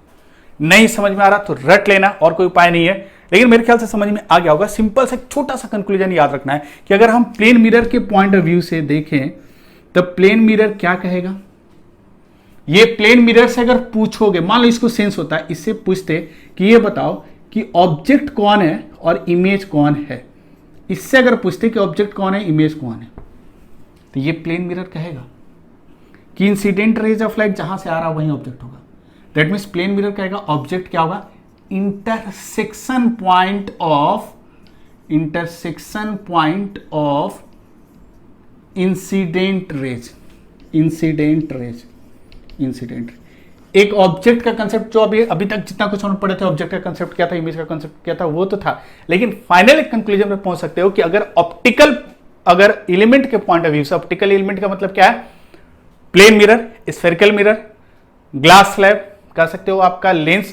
S1: नहीं समझ में आ रहा तो रट लेना, और कोई उपाय नहीं है, लेकिन मेरे ख्याल से समझ में आ गया होगा। सिंपल सा छोटा सा कंक्लूजन याद रखना है कि अगर हम प्लेन मिरर के पॉइंट ऑफ व्यू से देखें तो प्लेन मिरर क्या कहेगा। ये प्लेन मिरर से अगर पूछोगे, मान लो इसको सेंस होता है, इससे पूछते कि ये बताओ कि ऑब्जेक्ट कौन है और इमेज कौन है। इससे अगर पूछते कि ऑब्जेक्ट कौन है, इमेज कौन है, तो ये प्लेन मिरर कहेगा कि इंसिडेंट रेज ऑफ लाइट जहां से आ रहा वही ऑब्जेक्ट होगा। दैट मीन्स प्लेन मिरर कहेगा ऑब्जेक्ट क्या होगा, intersection point of incident raise. एक ऑब्जेक्ट का कंसेप्ट जो अभी तक जितना कुछ हम पढ़े थे, ऑब्जेक्ट का कंसेप्ट क्या था, इमेज का कंसेप्ट क्या था, वो तो था, लेकिन फाइनल एक कंक्लूजन में पहुंच सकते हो कि अगर एलिमेंट के पॉइंट ऑफ व्यू से, ऑप्टिकल एलिमेंट का मतलब क्या है, plane mirror, spherical mirror, glass slab, कह सकते हो आपका लेंस,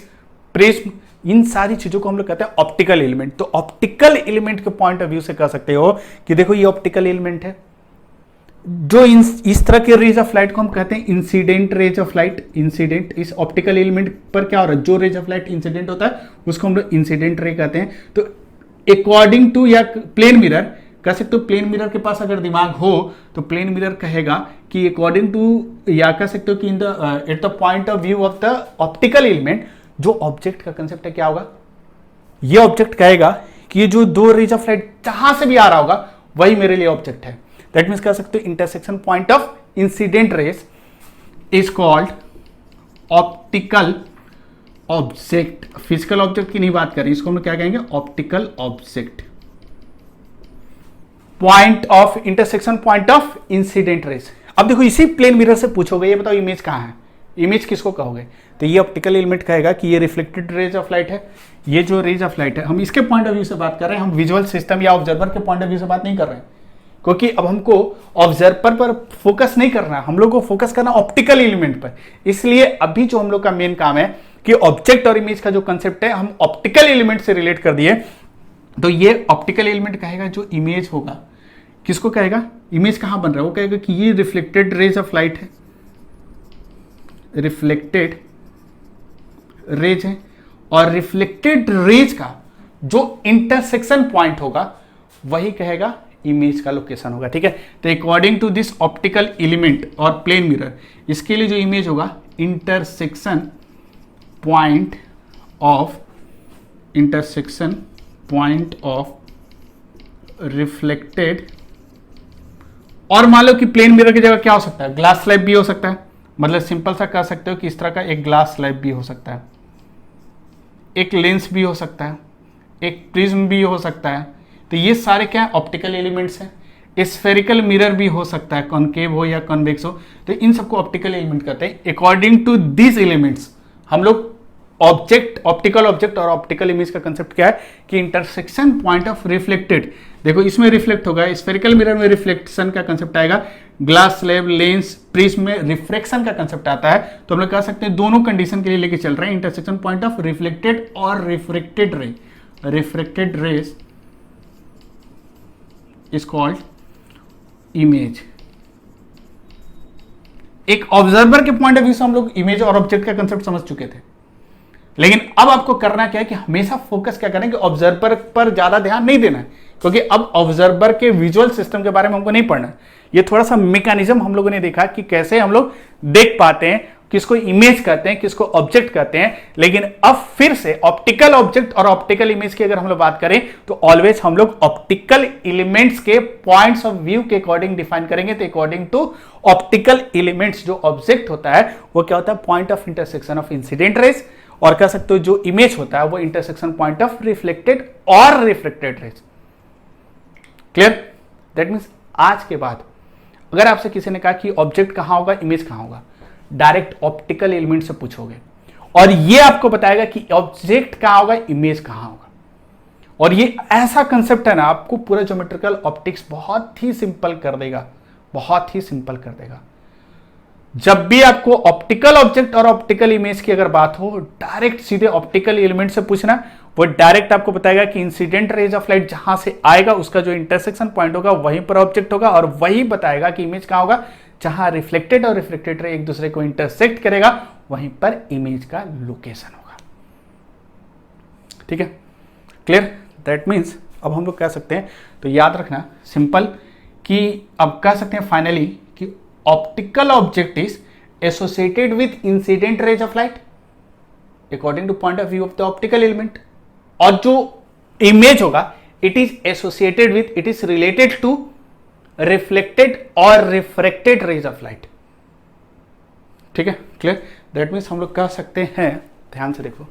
S1: प्रिज्म, इन सारी चीजों को हम लोग कहते हैं ऑप्टिकल एलिमेंट। तो ऑप्टिकल एलिमेंट के पॉइंट ऑफ व्यू से कह सकते हो कि देखो ये ऑप्टिकल एलिमेंट है, जो इस तरह के रेज ऑफ लाइट को हम कहते हैं incident rays of light. Incident, इस ऑप्टिकल एलिमेंट पर क्या हो रहा है, जो रेज ऑफ लाइट इंसिडेंट होता है उसको हम लोग इंसिडेंट रे कहते हैं। तो अकॉर्डिंग टू, या प्लेन मिरर कह सकते हो, प्लेन मिरर के पास अगर दिमाग हो तो प्लेन मिरर कहेगा कि अकॉर्डिंग टू, या कह सकते हो कि in the at the point of view of the optical element, जो ऑब्जेक्ट का कंसेप्ट है क्या होगा, ये ऑब्जेक्ट कहेगा कि ये जो दो रेज ऑफ लाइट जहां से भी आ रहा होगा वही मेरे लिए ऑब्जेक्ट है। दैट मीन्स कह सकते हो intersection point of incident raise is called optical object. Physical object की नहीं बात करें, इसको हम क्या कहेंगे, optical object. Point of intersection point of incident raise. अब देखो इसी प्लेन मिरर से पूछोगे ये बताओ इमेज कहां है, इमेज किसको कहोगे, तो ये ऑप्टिकल एलिमेंट कहेगा कि ये रिफ्लेक्टेड रेज ऑफ लाइट है। ये जो रेज ऑफ लाइट है हम इसके पॉइंट ऑफ व्यू से बात कर रहे हैं, हम विजुअल सिस्टम या ऑब्जर्वर के पॉइंट ऑफ व्यू से बात नहीं कर रहे हैं, क्योंकि अब हमको ऑब्जर्वर पर फोकस नहीं करना है, हम लोग को फोकस करना ऑप्टिकल एलिमेंट पर। इसलिए अभी जो हम लोग का मेन काम है कि ऑब्जेक्ट और इमेज का जो कंसेप्ट है हम ऑप्टिकल एलिमेंट से रिलेट कर दिए। तो ये ऑप्टिकल एलिमेंट कहेगा जो इमेज होगा, किसको कहेगा, इमेज कहां बन रहा है, वो कहेगा कि ये रिफ्लेक्टेड रेज ऑफ लाइट है, रिफ्लेक्टेड रेज है, और रिफ्लेक्टेड रेज का जो इंटरसेक्शन पॉइंट होगा वही कहेगा इमेज का लोकेशन होगा। ठीक है, तो according to this optical element और प्लेन मिरर, इसके लिए जो इमेज होगा इंटरसेक्शन पॉइंट ऑफ रिफ्लेक्टेड, और मान लो कि प्लेन मिरर की जगह क्या हो सकता है, ग्लास स्लैब भी हो सकता है। मतलब सिंपल सा कह सकते हो कि इस तरह का एक ग्लास स्लैब भी हो सकता है, एक लेंस भी हो सकता है, एक प्रिज्म भी हो सकता है। तो ये सारे क्या है, ऑप्टिकल एलिमेंट्स हैं। स्फेरिकल मिरर भी हो सकता है, कॉनकेव हो या कॉन्वेक्स हो, तो इन सबको ऑप्टिकल एलिमेंट कहते हैं। अकॉर्डिंग टू दिस एलिमेंट्स हम लोग ऑब्जेक्ट, ऑप्टिकल ऑब्जेक्ट और ऑप्टिकल इमेज का कंसेप्ट क्या है कि इंटरसेक्शन पॉइंट ऑफ रिफ्लेक्टेड, देखो इसमें रिफ्लेक्ट होगा, स्फेरिकल मिरर में रिफ्लेक्शन का कंसेप्ट आएगा, ग्लास स्लैब, लेंस, प्रिज्म में रिफ्रैक्शन का कंसेप्ट आता है। तो हम लोग कह सकते हैं दोनों कंडीशन के लिए लेके चल रहे हैं, इंटरसेक्शन पॉइंट ऑफ रिफ्लेक्टेड और refracted ray. Refracted rays is called image. एक ऑब्जर्वर के पॉइंट ऑफ व्यू से हम लोग इमेज और ऑब्जेक्ट का कंसेप्ट समझ चुके थे, लेकिन अब आपको करना क्या है कि हमेशा फोकस क्या करें कि ऑब्जर्वर पर ज्यादा ध्यान नहीं देना है, क्योंकि अब ऑब्जर्वर के विजुअल सिस्टम के बारे में हमको नहीं पढ़ना है। ये थोड़ा सा मैकेनिज्म हम लोगों ने देखा कि कैसे हम लोग देख पाते हैं, किसको इमेज कहते हैं, किसको ऑब्जेक्ट कहते हैं। लेकिन अब फिर से ऑप्टिकल ऑब्जेक्ट और ऑप्टिकल इमेज की अगर हम लोग बात करें तो ऑलवेज हम लोग ऑप्टिकल एलिमेंट्स के पॉइंट्स ऑफ व्यू के अकॉर्डिंग डिफाइन करेंगे। तो अकॉर्डिंग टू ऑप्टिकल एलिमेंट्स जो ऑब्जेक्ट होता है वो क्या होता है, point of intersection of incident rays, और कह सकते हो जो इमेज होता है वो इंटरसेक्शन पॉइंट ऑफ रिफ्लेक्टेड और refracted rays. Clear? That means आज के बाद अगर आपसे किसी ने कहा कि ऑब्जेक्ट कहां होगा, इमेज कहां होगा, डायरेक्ट ऑप्टिकल एलिमेंट से पूछोगे और ये आपको बताएगा कि ऑब्जेक्ट कहां होगा, इमेज कहां होगा। और ये ऐसा कंसेप्ट है ना, आपको पूरा ज्योमेट्रिकल ऑप्टिक्स बहुत ही सिंपल कर देगा, बहुत ही सिंपल कर देगा। जब भी आपको ऑप्टिकल ऑब्जेक्ट और ऑप्टिकल इमेज की अगर बात हो, डायरेक्ट सीधे ऑप्टिकल एलिमेंट से पूछना, वो डायरेक्ट आपको बताएगा कि इंसिडेंट रेज ऑफ लाइट जहां से आएगा उसका जो इंटरसेक्शन पॉइंट होगा वहीं पर ऑब्जेक्ट होगा, और वही बताएगा कि इमेज कहां होगा, जहां रिफ्लेक्टेड और रिफ्लेक्टेड रे एक दूसरे को इंटरसेक्ट करेगा वहीं पर इमेज का लोकेशन होगा। ठीक है, क्लियर? दैट मीन्स अब हम लोग कह सकते हैं, तो याद रखना सिंपल कि अब कह सकते हैं फाइनली कि optical object is associated with incident rays of light according to point of view of the optical element, और जो इमेज होगा it is associated with, it is related to reflected और रिफ्रैक्टेड रेज ऑफ लाइट। ठीक है, clear? That means हम लोग कह सकते हैं, ध्यान से देखो,